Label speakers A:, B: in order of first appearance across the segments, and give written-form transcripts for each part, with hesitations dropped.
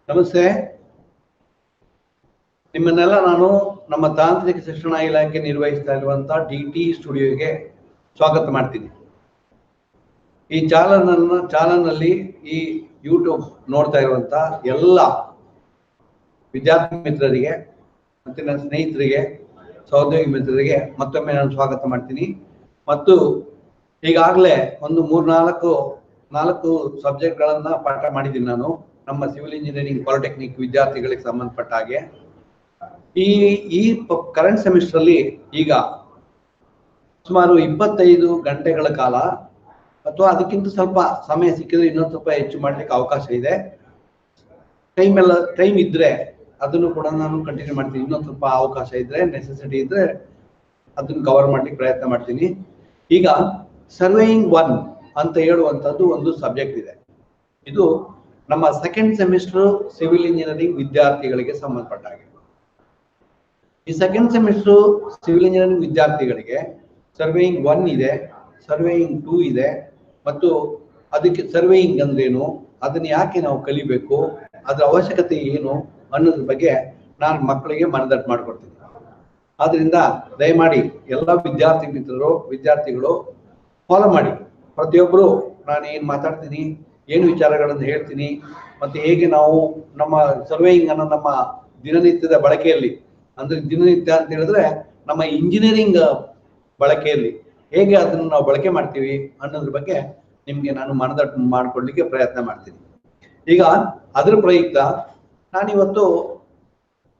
A: ನಮಸ್ತೆ. ನಿಮ್ಮನ್ನೆಲ್ಲ ನಾನು ನಮ್ಮ ತಾಂತ್ರಿಕ ಶಿಕ್ಷಣ ಇಲಾಖೆ ನಿರ್ವಹಿಸ್ತಾ ಇರುವಂತಹ ಡಿಟಿ ಸ್ಟುಡಿಯೋಗೆ ಸ್ವಾಗತ ಮಾಡ್ತೀನಿ. ಈ ಚಾನಲ್ನಲ್ಲಿ ಈ ಯೂಟ್ಯೂಬ್ ನೋಡ್ತಾ ಇರುವಂತ ಎಲ್ಲ ವಿದ್ಯಾರ್ಥಿ ಮಿತ್ರರಿಗೆ ಮತ್ತೆ ನನ್ನ ಸ್ನೇಹಿತರಿಗೆ, ಸಹೋದ್ಯೋಗಿ ಮಿತ್ರರಿಗೆ ಮತ್ತೊಮ್ಮೆ ನಾನು ಸ್ವಾಗತ ಮಾಡ್ತೀನಿ. ಮತ್ತು ಈಗಾಗಲೇ ಒಂದು ನಾಲ್ಕು ಸಬ್ಜೆಕ್ಟ್ಗಳನ್ನ ಪಾಠ ಮಾಡಿದ್ದೀನಿ ನಾನು ನಮ್ಮ ಸಿವಿಲ್ ಇಂಜಿನಿಯರಿಂಗ್ ಪಾಲಿಟೆಕ್ನಿಕ್ ವಿದ್ಯಾರ್ಥಿಗಳಿಗೆ ಸಂಬಂಧಪಟ್ಟ ಹಾಗೆ. ಈ ಕರೆಂಟ್ ಸೆಮಿಸ್ಟರ್ ಅಲ್ಲಿ ಈಗ ಸುಮಾರು 25 ಗಂಟೆಗಳ ಕಾಲ ಅಥವಾ ಅದಕ್ಕಿಂತ ಸ್ವಲ್ಪ ಸಮಯ ಸಿಕ್ಕಿದ್ರೆ ಇನ್ನೊಂದು ಸ್ವಲ್ಪ ಹೆಚ್ಚು ಮಾಡ್ಲಿಕ್ಕೆ ಅವಕಾಶ ಇದೆ. ಟೈಮ್ ಇದ್ರೆ ಅದನ್ನು ಕೂಡ ನಾನು ಕಂಟಿನ್ಯೂ ಮಾಡ್ತೀನಿ. ಇನ್ನೊಂದು ಸ್ವಲ್ಪ ಅವಕಾಶ ಇದ್ರೆ, ನೆಸೆಸಿಟಿ ಇದ್ರೆ ಅದನ್ನು ಕವರ್ ಮಾಡ್ಲಿಕ್ಕೆ ಪ್ರಯತ್ನ ಮಾಡ್ತೀನಿ. ಈಗ ಸರ್ವೇಯಿಂಗ್ 1 ಅಂತ ಹೇಳುವಂಥದ್ದು ಒಂದು ಸಬ್ಜೆಕ್ಟ್ ಇದೆ. ಇದು ನಮ್ಮ ಸೆಕೆಂಡ್ ಸೆಮಿಸ್ಟರ್ ಸಿವಿಲ್ ಇಂಜಿನಿಯರಿಂಗ್ ವಿದ್ಯಾರ್ಥಿಗಳಿಗೆ ಸಂಬಂಧಪಟ್ಟ ಹಾಗೆ. ಈ ಸೆಕೆಂಡ್ ಸೆಮಿಸ್ಟರ್ ಸಿವಿಲ್ ಇಂಜಿನಿಯರಿಂಗ್ ವಿದ್ಯಾರ್ಥಿಗಳಿಗೆ ಸರ್ವೇಯಿಂಗ್ 1 ಇದೆ, ಸರ್ವೇಯಿಂಗ್ 2 ಇದೆ. ಮತ್ತು ಅದಕ್ಕೆ ಸರ್ವೇಯಿಂಗ್ ಅಂದ್ರೇನು, ಅದನ್ನ ಯಾಕೆ ನಾವು ಕಲಿಬೇಕು, ಅದರ ಅವಶ್ಯಕತೆ ಏನು ಅನ್ನೋದ್ರ ಬಗ್ಗೆ ನಾನು ಮಕ್ಕಳಿಗೆ ಮನದಟ್ಟು ಮಾಡಿಕೊಡ್ತೀನಿ. ಆದ್ರಿಂದ ದಯಮಾಡಿ ಎಲ್ಲ ವಿದ್ಯಾರ್ಥಿ ಮಿತ್ರರು, ವಿದ್ಯಾರ್ಥಿಗಳು ಫಾಲೋ ಮಾಡಿ. ಪ್ರತಿಯೊಬ್ಬರು ನಾನು ಏನು ಮಾತಾಡ್ತೀನಿ, ಏನು ವಿಚಾರಗಳನ್ನು ಹೇಳ್ತೀನಿ, ಮತ್ತೆ ಹೇಗೆ ನಾವು ನಮ್ಮ ಸರ್ವೇಯಿಂಗ್ ಅನ್ನು ನಮ್ಮ ದಿನನಿತ್ಯದ ಬಳಕೆಯಲ್ಲಿ, ಅಂದ್ರೆ ದಿನನಿತ್ಯ ಅಂತ ಹೇಳಿದ್ರೆ ನಮ್ಮ ಇಂಜಿನಿಯರಿಂಗ್ ಬಳಕೆಯಲ್ಲಿ ಹೇಗೆ ಅದನ್ನು ನಾವು ಬಳಕೆ ಮಾಡ್ತೀವಿ ಅನ್ನೋದ್ರ ಬಗ್ಗೆ ನಿಮ್ಗೆ ನಾನು ಮನದಟ್ಟು ಮಾಡ್ಕೊಡ್ಲಿಕ್ಕೆ ಪ್ರಯತ್ನ ಮಾಡ್ತೀನಿ. ಈಗ ಅದ್ರ ಪ್ರಯುಕ್ತ ನಾನಿವತ್ತು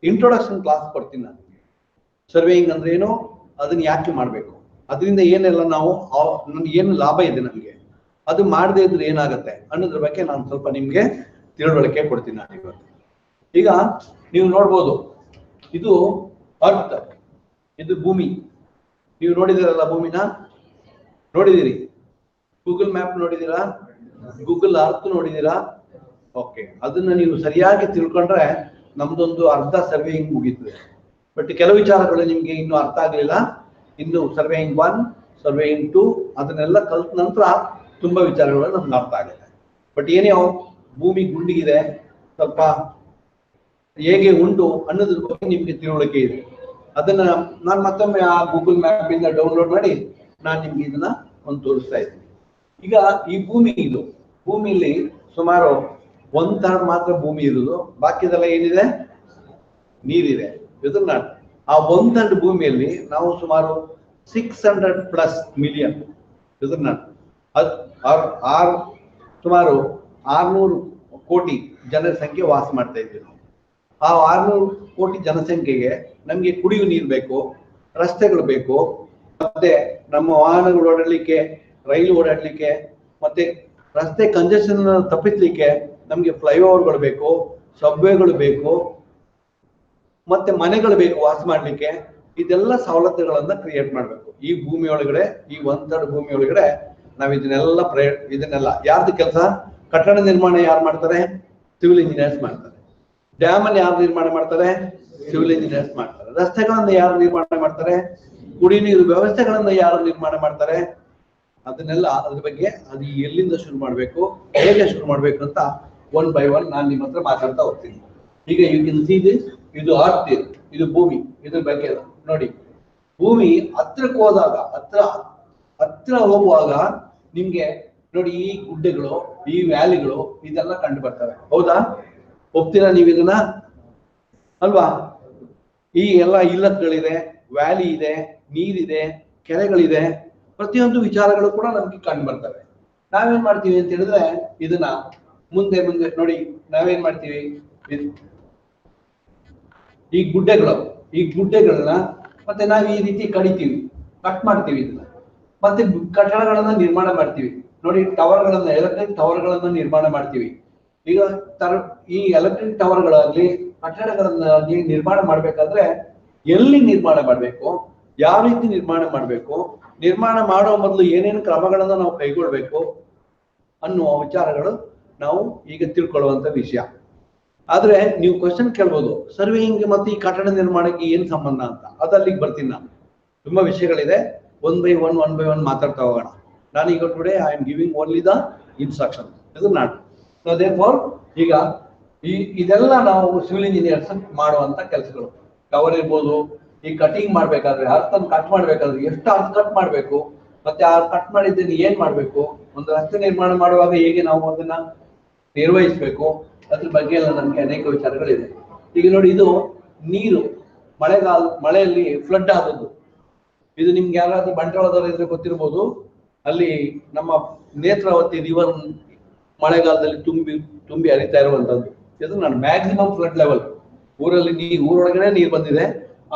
A: ಇಂಟ್ರೊಡಕ್ಷನ್ ಕ್ಲಾಸ್ ಕೊಡ್ತೀನಿ. ನಾನು ಸರ್ವೇಯಿಂಗ್ ಅಂದ್ರೆ ಏನು, ಅದನ್ನ ಯಾಕೆ ಮಾಡಬೇಕು, ಅದರಿಂದ ಏನೆಲ್ಲ ನಾವು ಏನು ಲಾಭ ಇದೆ ನಮಗೆ, ಅದು ಮಾಡದೇ ಇದ್ರೆ ಏನಾಗುತ್ತೆ ಅನ್ನೋದ್ರ ಬಗ್ಗೆ ನಾನು ಸ್ವಲ್ಪ ನಿಮ್ಗೆ ತಿಳುವಳಿಕೆ ಕೊಡ್ತೀನಿ ನಾನು ಇವತ್ತು. ಈಗ ನೀವು ನೋಡ್ಬೋದು, ಇದು ಅರ್ತ್, ಇದು ಭೂಮಿ. ನೀವು ನೋಡಿದಿರಲ್ಲ, ಭೂಮಿನ ನೋಡಿದಿರಿ, ಗೂಗಲ್ ಮ್ಯಾಪ್ ನೋಡಿದೀರಾ, ಗೂಗಲ್ ಅರ್ತ್ ನೋಡಿದೀರಾ. ಓಕೆ, ಅದನ್ನ ನೀವು ಸರಿಯಾಗಿ ತಿಳ್ಕೊಂಡ್ರೆ ನಮ್ದೊಂದು ಅರ್ಧ ಸರ್ವೇಯಿಂಗ್ ಮುಗೀತದೆ. ಬಟ್ ಕೆಲವು ವಿಚಾರಗಳು ನಿಮ್ಗೆ ಇನ್ನೂ ಅರ್ಥ ಆಗ್ಲಿಲ್ಲ. ಇನ್ನು ಸರ್ವೇಯಿಂಗ್ 1, ಸರ್ವೇಯಿಂಗ್ 2 ಅದನ್ನೆಲ್ಲ ಕಲ್ತ ನಂತರ ತುಂಬಾ ವಿಚಾರಗಳು ನಮ್ಗೆ ಅರ್ಥ ಆಗುತ್ತೆ. ಬಟ್ ಏನೇ ಭೂಮಿ ಗುಂಡಿಗಿದೆ, ಸ್ವಲ್ಪ ಹೇಗೆ ಉಂಟು ಅನ್ನೋದ್ರ ಬಗ್ಗೆ ನಿಮ್ಗೆ ತಿಳುವಳಿಕೆ ಇದೆ. ಅದನ್ನ ನಾನು ಮತ್ತೊಮ್ಮೆ ಆ ಗೂಗಲ್ ಮ್ಯಾಪ್ ಇಂದ ಡೌನ್ಲೋಡ್ ಮಾಡಿ ನಾನು ನಿಮ್ಗೆ ಇದನ್ನ ಒಂದು ತೋರಿಸ್ತಾ ಇದ್ದೀನಿ. ಈಗ ಈ ಭೂಮಿಯಲ್ಲಿ ಸುಮಾರು 1/3 ಮಾತ್ರ ಭೂಮಿ ಇರುವುದು, ಬಾಕಿದೆಲ್ಲ ಏನಿದೆ, ನೀರಿದೆ. ಇದನ್ನ ಆ 1/3 ಭೂಮಿಯಲ್ಲಿ ನಾವು ಸುಮಾರು 600+ ಮಿಲಿಯನ್ ಇದನ್ನ ಸುಮಾರು 600 ಕೋಟಿ ಜನರ ಸಂಖ್ಯೆ ವಾಸ ಮಾಡ್ತಾ ಇದ್ದೀವಿ. ಆ 600 ಕೋಟಿ ಜನಸಂಖ್ಯೆಗೆ ನಮ್ಗೆ ಕುಡಿಯುವ ನೀರು ಬೇಕು, ರಸ್ತೆಗಳು ಬೇಕು, ಮತ್ತೆ ನಮ್ಮ ವಾಹನಗಳು ಓಡಾಡ್ಲಿಕ್ಕೆ, ರೈಲು ಓಡಾಡ್ಲಿಕ್ಕೆ, ಮತ್ತೆ ರಸ್ತೆ ಕಂಜೆಷನ್ ತಪ್ಪಿಸ್ಲಿಕ್ಕೆ ನಮ್ಗೆ ಫ್ಲೈಓವರ್ಗಳು ಬೇಕು, ಸಬ್ವೇಗಳು ಬೇಕು, ಮತ್ತೆ ಮನೆಗಳು ಬೇಕು ವಾಸ ಮಾಡ್ಲಿಕ್ಕೆ. ಇದೆಲ್ಲ ಸವಲತ್ತುಗಳನ್ನ ಕ್ರಿಯೇಟ್ ಮಾಡ್ಬೇಕು ಈ ಭೂಮಿ ಒಳಗಡೆ. ಈ 1/3 ಭೂಮಿ ಒಳಗಡೆ ನಾವ್ ಇದನ್ನೆಲ್ಲ ಯಾರ್ದು ಕೆಲಸ? ಕಟ್ಟಡ ನಿರ್ಮಾಣ ಯಾರು ಮಾಡ್ತಾರೆ? ಸಿವಿಲ್ ಇಂಜಿನಿಯರ್ಸ್ ಮಾಡ್ತಾರೆ. ಡ್ಯಾಮ್ ಅನ್ನು ಯಾರು ನಿರ್ಮಾಣ ಮಾಡ್ತಾರೆ? ಸಿವಿಲ್ ಇಂಜಿನಿಯರ್ಸ್ ಮಾಡ್ತಾರೆ. ರಸ್ತೆಗಳನ್ನ ಯಾರು ನಿರ್ಮಾಣ ಮಾಡ್ತಾರೆ? ಕುಡಿ ನೀರು ವ್ಯವಸ್ಥೆಗಳನ್ನ ಯಾರು ನಿರ್ಮಾಣ ಮಾಡ್ತಾರೆ? ಅದನ್ನೆಲ್ಲ ಅದ್ರ ಬಗ್ಗೆ ಅದು ಎಲ್ಲಿಂದ ಶುರು ಮಾಡ್ಬೇಕು, ಹೇಗೆ ಶುರು ಮಾಡ್ಬೇಕು ಅಂತ 1 by 1 ನಾನು ನಿಮ್ಮ ಹತ್ರ ಮಾತಾಡ್ತಾ ಹೋಗ್ತೀನಿ. ಈಗ ಯು ಕ್ಯಾನ್ ಸಿ ದಿಸ್, ಇದು ಅರ್ತ್, ಇದು ಭೂಮಿ. ಇದ್ರ ಬಗ್ಗೆ ನೋಡಿ, ಭೂಮಿ ಹತ್ರಕ್ಕೆ ಹೋದಾಗ, ಹತ್ರ ಹೋಗುವಾಗ ನಿಮ್ಗೆ ನೋಡಿ ಈ ಗುಡ್ಡೆಗಳು, ಈ ವ್ಯಾಲಿಗಳು ಇದೆಲ್ಲ ಕಂಡು ಬರ್ತವೆ. ಹೌದಾ? ಒಪ್ತೀರಾ ನೀವು ಇದನ್ನ? ಅಲ್ವಾ? ಈ ಎಲ್ಲ ಇಲ್ಲತ್ಗಳಿದೆ, ವ್ಯಾಲಿ ಇದೆ, ನೀರಿದೆ, ಕೆರೆಗಳಿದೆ, ಪ್ರತಿಯೊಂದು ವಿಚಾರಗಳು ಕೂಡ ನಮ್ಗೆ ಕಂಡು ಬರ್ತವೆ. ನಾವೇನ್ ಮಾಡ್ತೀವಿ ಅಂತ ಹೇಳಿದ್ರೆ ಇದನ್ನ ಮುಂದೆ ನೋಡಿ, ನಾವೇನ್ ಮಾಡ್ತೀವಿ, ಈ ಗುಡ್ಡೆಗಳನ್ನ ಮತ್ತೆ ನಾವು ಈ ರೀತಿ ಕಡಿತೀವಿ, ಕಟ್ ಮಾಡ್ತೀವಿ ಇದನ್ನ, ಮತ್ತೆ ಕಟ್ಟಡಗಳನ್ನ ನಿರ್ಮಾಣ ಮಾಡ್ತೀವಿ. ನೋಡಿ, ಟವರ್ಗಳನ್ನ, ಎಲೆಕ್ಟ್ರಿಕ್ ಟವರ್ಗಳನ್ನ ನಿರ್ಮಾಣ ಮಾಡ್ತೀವಿ. ಈಗ ಈ ಎಲೆಕ್ಟ್ರಿಕ್ ಟವರ್ಗಳಾಗ್ಲಿ, ಕಟ್ಟಡಗಳನ್ನಾಗ್ಲಿ ನಿರ್ಮಾಣ ಮಾಡ್ಬೇಕಾದ್ರೆ ಎಲ್ಲಿ ನಿರ್ಮಾಣ ಮಾಡ್ಬೇಕು, ಯಾವ ರೀತಿ ನಿರ್ಮಾಣ ಮಾಡ್ಬೇಕು, ನಿರ್ಮಾಣ ಮಾಡೋ ಮೊದಲು ಏನೇನು ಕ್ರಮಗಳನ್ನ ನಾವು ಕೈಗೊಳ್ಬೇಕು ಅನ್ನುವ ವಿಚಾರಗಳು ನಾವು ಈಗ ತಿಳ್ಕೊಳ್ಳುವಂತ ವಿಷಯ. ಆದ್ರೆ ನೀವು ಕ್ವಶನ್ ಕೇಳ್ಬೋದು, ಸರ್ವೇಯಿಂಗ್ ಮತ್ತೆ ಈ ಕಟ್ಟಡ ನಿರ್ಮಾಣಕ್ಕೆ ಏನ್ ಸಂಬಂಧ ಅಂತ. ಅದಲ್ಲಿಗೆ ಬರ್ತೀನಿ ನಾನು. ತುಂಬಾ ವಿಷಯಗಳಿದೆ, 1 by 1 ಮಾತಾಡ್ತಾ ಹೋಗೋಣ. ನಾನೀಗ today I am giving only the instruction. ಇದು ನಾನು ದೇರ್ಫೋರ್ ಈಗ ಇದೆಲ್ಲ ನಾವು ಸಿವಿಲ್ ಇಂಜಿನಿಯರ್ಸ್ ಮಾಡುವಂತ ಕೆಲಸಗಳು. ಕವರ್ ಇರ್ಬೋದು, ಈ ಕಟಿಂಗ್ ಮಾಡ್ಬೇಕಾದ್ರೆ ಅರ್ಥನ ಕಟ್ ಮಾಡ್ಬೇಕಾದ್ರೆ ಎಷ್ಟು ಅರ್ಥ ಕಟ್ ಮಾಡ್ಬೇಕು, ಮತ್ತೆ ಆ ಕಟ್ ಮಾಡಿದ್ದನ್ನು ಏನ್ ಮಾಡ್ಬೇಕು, ಒಂದು ರಸ್ತೆ ನಿರ್ಮಾಣ ಮಾಡುವಾಗ ಹೇಗೆ ನಾವು ಅದನ್ನ ನಿರ್ವಹಿಸ್ಬೇಕು, ಅದ್ರ ಬಗ್ಗೆ ಎಲ್ಲ ನಮ್ಗೆ ಅನೇಕ ವಿಚಾರಗಳಿದೆ. ಈಗ ನೋಡಿ, ಇದು ನೀರು ಮಳೆಯಲ್ಲಿ ಫ್ಲಡ್ ಆದದ್ದು. ಇದು ನಿಮ್ಗೆ ಯಾರಾದ್ರೂ ಬಂಟ್ವಾಳದವರು ಇದ್ರೆ ಗೊತ್ತಿರ್ಬೋದು. ಅಲ್ಲಿ ನಮ್ಮ ನೇತ್ರಾವತಿ ರಿವರ್ ಮಳೆಗಾಲದಲ್ಲಿ ತುಂಬಿ ಹರಿತಾ ಇರುವಂತದ್ದು. ಇದು ನಾನು ಮ್ಯಾಕ್ಸಿಮಮ್ ಫ್ಲಡ್ ಲೆವೆಲ್, ಊರೊಳಗಡೆ ನೀರು ಬಂದಿದೆ,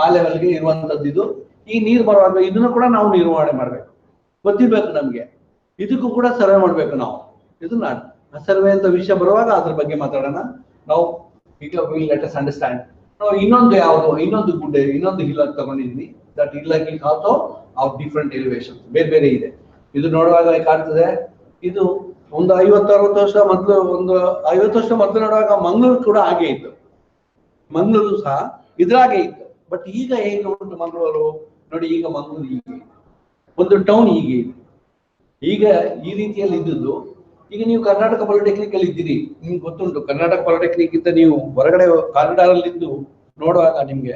A: ಆ ಲೆವೆಲ್ಗೆ ಇರುವಂತದ್ದು ಇದು. ಈ ನೀರು ಬರುವಾಗ ಇದನ್ನು ಕೂಡ ನಾವು ನಿರ್ವಹಣೆ ಮಾಡ್ಬೇಕು, ಗೊತ್ತಿರ್ಬೇಕು ನಮ್ಗೆ. ಇದಕ್ಕೂ ಕೂಡ ಸರ್ವೆ ಮಾಡ್ಬೇಕು ನಾವು. ಇದು ನಾನು ಸರ್ವೆ ಅಂತ ವಿಷಯ ಬರುವಾಗ ಅದ್ರ ಬಗ್ಗೆ ಮಾತಾಡೋಣ ನಾವು. ಈಗ ವಿಲ್ ಲೆಟ್ ಅಸ್ ಅಂಡರ್ಸ್ಟ್ಯಾಂಡ್. ನಾವು ಇನ್ನೊಂದು ಗುಡ್ಡೆ, ಇನ್ನೊಂದು ಹಿಲ್ ಅಂತ ತಗೊಂಡಿದ್ವಿ. That hill is also of different elevation, ಬೇರೆ ಬೇರೆ ಇದೆ. ಇದು ನೋಡುವಾಗ ಕಾಣ್ತದೆ, ಇದು ಒಂದು 50-60 ವರ್ಷ ಮೊದಲು, ಒಂದು 50 ವರ್ಷ ಮೊದಲು ನೋಡುವಾಗ ಮಂಗಳೂರು ಕೂಡ ಹಾಗೆ ಇತ್ತು. ಮಂಗಳೂರು ಸಹ ಇದ್ರಾಗೆ ಇತ್ತು. ಬಟ್ ಈಗ ಹೇಗೆ ಉಂಟು ಮಂಗಳೂರು ನೋಡಿ, ಈಗ ಮಂಗಳೂರು ಹೀಗೆ ಒಂದು ಟೌನ್ ಹೀಗೆ ಇದೆ. ಈಗ ಈ ರೀತಿಯಲ್ಲಿ ಇದ್ದದ್ದು. ಈಗ ನೀವು ಕರ್ನಾಟಕ ಪಾಲಿಟೆಕ್ನಿಕ್ ಅಲ್ಲಿ ಇದ್ದೀರಿ, ನಿಮ್ಗೆ ಗೊತ್ತುಂಟು. ಕರ್ನಾಟಕ ಪಾಲಿಟೆಕ್ನಿಕ್ ಇಂದ ನೀವು ಹೊರಗಡೆ ಕಾರಿಡಾರ್ ಅಲ್ಲಿ ಇದ್ದು ನೋಡುವಾಗ ನಿಮ್ಗೆ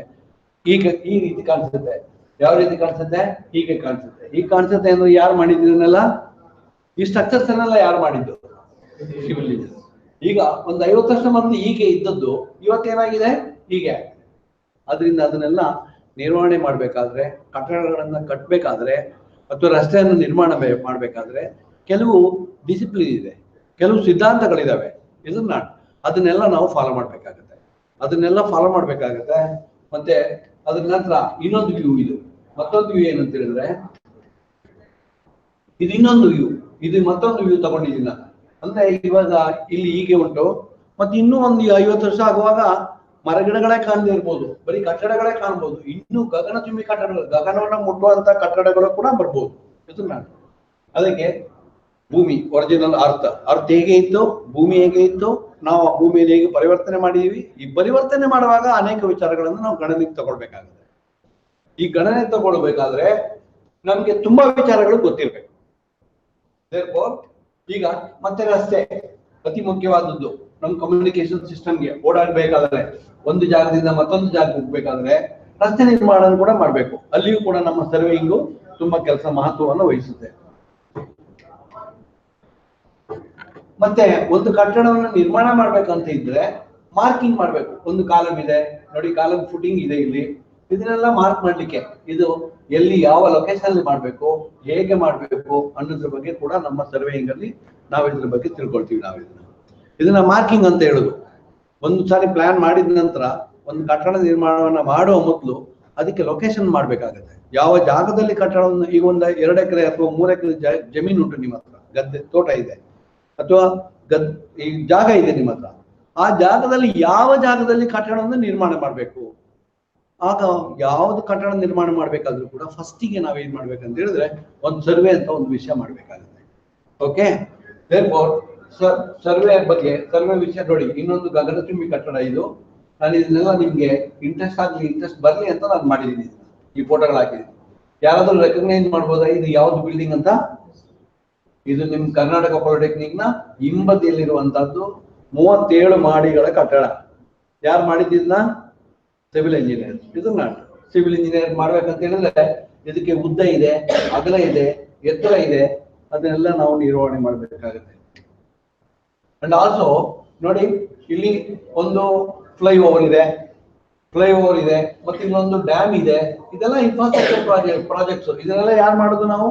A: ಈಗ ಈ ರೀತಿ ಕಾಣಿಸುತ್ತೆ. ಯಾವ ರೀತಿ ಕಾಣಿಸುತ್ತೆ? ಹೀಗೆ ಕಾಣಿಸುತ್ತೆ. ಈಗ ಕಾಣಿಸುತ್ತೆ ಅಂದ್ರೆ ಯಾರು ಮಾಡಿದ್ರನ್ನೆಲ್ಲ, ಈ ಸ್ಟ್ರಕ್ಚರ್ಸ್ ಅನ್ನೆಲ್ಲ ಯಾರು ಮಾಡಿದ್ದು? Civil engineer. ಈಗ ಒಂದು 50 ವರ್ಷ ಮೊದಲು ಹೀಗೆ ಇದ್ದದ್ದು ಇವತ್ತೇನಾಗಿದೆ? ಹೀಗೆ. ಅದರಿಂದ ಅದನ್ನೆಲ್ಲ ನಿರ್ವಹಣೆ ಮಾಡ್ಬೇಕಾದ್ರೆ, ಕಟ್ಟಡಗಳನ್ನ ಕಟ್ಟಬೇಕಾದ್ರೆ ಅಥವಾ ರಸ್ತೆಯನ್ನು ನಿರ್ಮಾಣ ಮಾಡ್ಬೇಕಾದ್ರೆ ಕೆಲವು ಡಿಸಿಪ್ಲಿನ್ ಇದೆ, ಕೆಲವು ಸಿದ್ಧಾಂತಗಳಿದಾವೆ. ಅದನ್ನೆಲ್ಲ ನಾವು ಫಾಲೋ ಮಾಡ್ಬೇಕಾಗತ್ತೆ. ಮತ್ತೆ ಅದ್ರ ನಂತರ ಇನ್ನೊಂದು ವ್ಯೂ, ಇದು ಮತ್ತೊಂದು ವ್ಯೂ ಏನಂತ ಹೇಳಿದ್ರೆ, ಇದು ಇನ್ನೊಂದು ವ್ಯೂ, ಇದು ಮತ್ತೊಂದು ವ್ಯೂ ತಗೊಂಡಿದ್ದೀನಿ ನಾನು. ಅಂದ್ರೆ ಇವಾಗ ಇಲ್ಲಿ ಹೀಗೆ ಉಂಟು, ಮತ್ತೆ ಇನ್ನೂ ಒಂದು 50 ವರ್ಷ ಆಗುವಾಗ ಮರಗಿಡಗಳೇ ಕಾಣದೇ ಇರ್ಬೋದು, ಬರೀ ಕಟ್ಟಡಗಳೇ ಕಾಣ್ಬೋದು. ಇನ್ನು ಗಗನ ಚುಂಬಿ ಕಟ್ಟಡಗಳು, ಗಗನವನ್ನ ಮುಟ್ಟುವಂತ ಕಟ್ಟಡಗಳು ಕೂಡ ಬರ್ಬೋದು. ಇದು ನಾನು ಅದಕ್ಕೆ ಭೂಮಿ ಒರಿಜಿನಲ್ ಅರ್ಥ ಹೇಗೆ ಇತ್ತು, ಭೂಮಿ ಹೇಗೆ ಇತ್ತು, ನಾವು ಆ ಭೂಮಿಯಲ್ಲಿ ಹೇಗೆ ಪರಿವರ್ತನೆ ಮಾಡಿದೀವಿ. ಈ ಪರಿವರ್ತನೆ ಮಾಡುವಾಗ ಅನೇಕ ವಿಚಾರಗಳನ್ನು ನಾವು ಗಣನೆಗೆ ತಗೊಳ್ಬೇಕಾಗುತ್ತೆ. ಈ ಗಣನೆ ತಗೊಳ್ಬೇಕಾದ್ರೆ ನಮ್ಗೆ ತುಂಬಾ ವಿಚಾರಗಳು ಗೊತ್ತಿರ್ಬೇಕು. ಈಗ ಮತ್ತೆ ರಸ್ತೆ ಅತಿ ಮುಖ್ಯವಾದದ್ದು. ನಮ್ಮ ಕಮ್ಯುನಿಕೇಶನ್ ಸಿಸ್ಟಮ್ಗೆ ಓಡಾಡಬೇಕಾದ್ರೆ, ಒಂದು ಜಾಗದಿಂದ ಮತ್ತೊಂದು ಜಾಗಕ್ಕೆ ಹೋಗ್ಬೇಕಾದ್ರೆ ರಸ್ತೆ ನಿರ್ಮಾಣ ಕೂಡ ಮಾಡ್ಬೇಕು. ಅಲ್ಲಿಯೂ ಕೂಡ ನಮ್ಮ ಸರ್ವೇಯಿಂಗು ತುಂಬಾ ಮಹತ್ವವನ್ನು ವಹಿಸುತ್ತೆ. ಮತ್ತೆ ಒಂದು ಕಟ್ಟಡವನ್ನು ನಿರ್ಮಾಣ ಮಾಡ್ಬೇಕಂತ ಇದ್ರೆ ಮಾರ್ಕಿಂಗ್ ಮಾಡ್ಬೇಕು. ಒಂದು ಕಾಲಮ್ ಇದೆ ನೋಡಿ, ಕಾಲಮ್ ಫುಟಿಂಗ್ ಇದೆ ಇಲ್ಲಿ. ಇದನ್ನೆಲ್ಲ ಮಾರ್ಕ್ ಮಾಡ್ಲಿಕ್ಕೆ, ಇದು ಎಲ್ಲಿ ಯಾವ ಲೊಕೇಶನ್ ಅಲ್ಲಿ ಮಾಡ್ಬೇಕು, ಹೇಗೆ ಮಾಡ್ಬೇಕು ಅನ್ನೋದ್ರ ಬಗ್ಗೆ ಕೂಡ ನಮ್ಮ ಸರ್ವೇಯಿಂಗ್ ಅಲ್ಲಿ ನಾವು ಇದ್ರ ಬಗ್ಗೆ ತಿಳ್ಕೊಳ್ತೀವಿ. ನಾವು ಇದನ್ನ ಮಾರ್ಕಿಂಗ್ ಅಂತ ಹೇಳುದು. ಒಂದು ಸಾರಿ ಪ್ಲಾನ್ ಮಾಡಿದ ನಂತರ ಒಂದು ಕಟ್ಟಡ ನಿರ್ಮಾಣವನ್ನ ಮಾಡುವ ಮೊದಲು ಅದಕ್ಕೆ ಲೊಕೇಶನ್ ಮಾಡ್ಬೇಕಾಗತ್ತೆ. ಯಾವ ಜಾಗದಲ್ಲಿ ಕಟ್ಟಡವನ್ನು, ಈಗ ಒಂದು 2 ಎಕರೆ ಅಥವಾ 3 ಎಕರೆ ಜಮೀನು ಉಂಟು ನಿಮ್ಮ ಹತ್ರ, ಗದ್ದೆ ತೋಟ ಇದೆ ಅಥವಾ ಈ ಜಾಗ ಇದೆ ನಿಮ್ಮ ಹತ್ರ, ಆ ಜಾಗದಲ್ಲಿ ಯಾವ ಜಾಗದಲ್ಲಿ ಕಟ್ಟಡವನ್ನು ನಿರ್ಮಾಣ ಮಾಡ್ಬೇಕು. ಆಗ ಯಾವ್ದು ಕಟ್ಟಡ ನಿರ್ಮಾಣ ಮಾಡ್ಬೇಕಾದ್ರೂ ಕೂಡ ಫಸ್ಟಿಗೆ ನಾವೇನ್ ಮಾಡ್ಬೇಕಂತ ಹೇಳಿದ್ರೆ ಒಂದು ಸರ್ವೆ ಅಂತ ಒಂದು ವಿಷಯ ಮಾಡ್ಬೇಕಾಗುತ್ತೆ. ಓಕೆ, ಸರ್ವೆ ಬಗ್ಗೆ, ಸರ್ವೆ ವಿಷಯ ನೋಡಿ. ಇನ್ನೊಂದು ಗಗನಚುಂಬಿ ಕಟ್ಟಡ ಇದು. ನಾನು ಇದನ್ನೆಲ್ಲ ನಿಮ್ಗೆ ಇಂಟ್ರೆಸ್ಟ್ ಬರ್ಲಿ ಅಂತ ನಾನು ಮಾಡಿದ್ದೀನಿ. ಈ ಫೋಟೋಗಳು ಹಾಕಿದ್ದೀನಿ. ಯಾರಾದ್ರೂ ರೆಕಗ್ನೈಸ್ ಮಾಡ್ಬೋದಾ ಇದು ಯಾವ್ದು ಬಿಲ್ಡಿಂಗ್ ಅಂತ? ಇದು ನಿಮ್ ಕರ್ನಾಟಕ ಪಾಲಿಟೆಕ್ನಿಕ್ ನ ಹಿಂಬದಿಯಲ್ಲಿರುವಂತಹದ್ದು 37 ಮಾಡಿಗಳ ಕಟ್ಟಡ. ಯಾರು ಮಾಡಿದ್ದಿದ್ನ? Civil engineer. ಇದು ನಾನು ಸಿವಿಲ್ ಇಂಜಿನಿಯರ್ ಮಾಡ್ಬೇಕಂತ ಹೇಳಿದ್ರೆ ಇದಕ್ಕೆ ಉದ್ದ ಇದೆ, ಅಗಲ ಇದೆ, ಎತ್ತರ ಇದೆ, ಅದನ್ನೆಲ್ಲ ನಾವು ನಿರ್ವಹಣೆ ಮಾಡಬೇಕಾಗುತ್ತೆ. ಅಂಡ್ ಆಲ್ಸೋ ನೋಡಿ, ಇಲ್ಲಿ ಒಂದು ಫ್ಲೈಓವರ್ ಇದೆ, ಮತ್ತೆ ಇನ್ನೊಂದು ಡ್ಯಾಮ್ ಇದೆ. ಇದೆಲ್ಲ ಇನ್ಫ್ರಾಸ್ಟ್ರಕ್ಚರ್ ಪ್ರಾಜೆಕ್ಟ್ಸ್. ಇದನ್ನೆಲ್ಲ ಯಾರು ಮಾಡೋದು? ನಾವು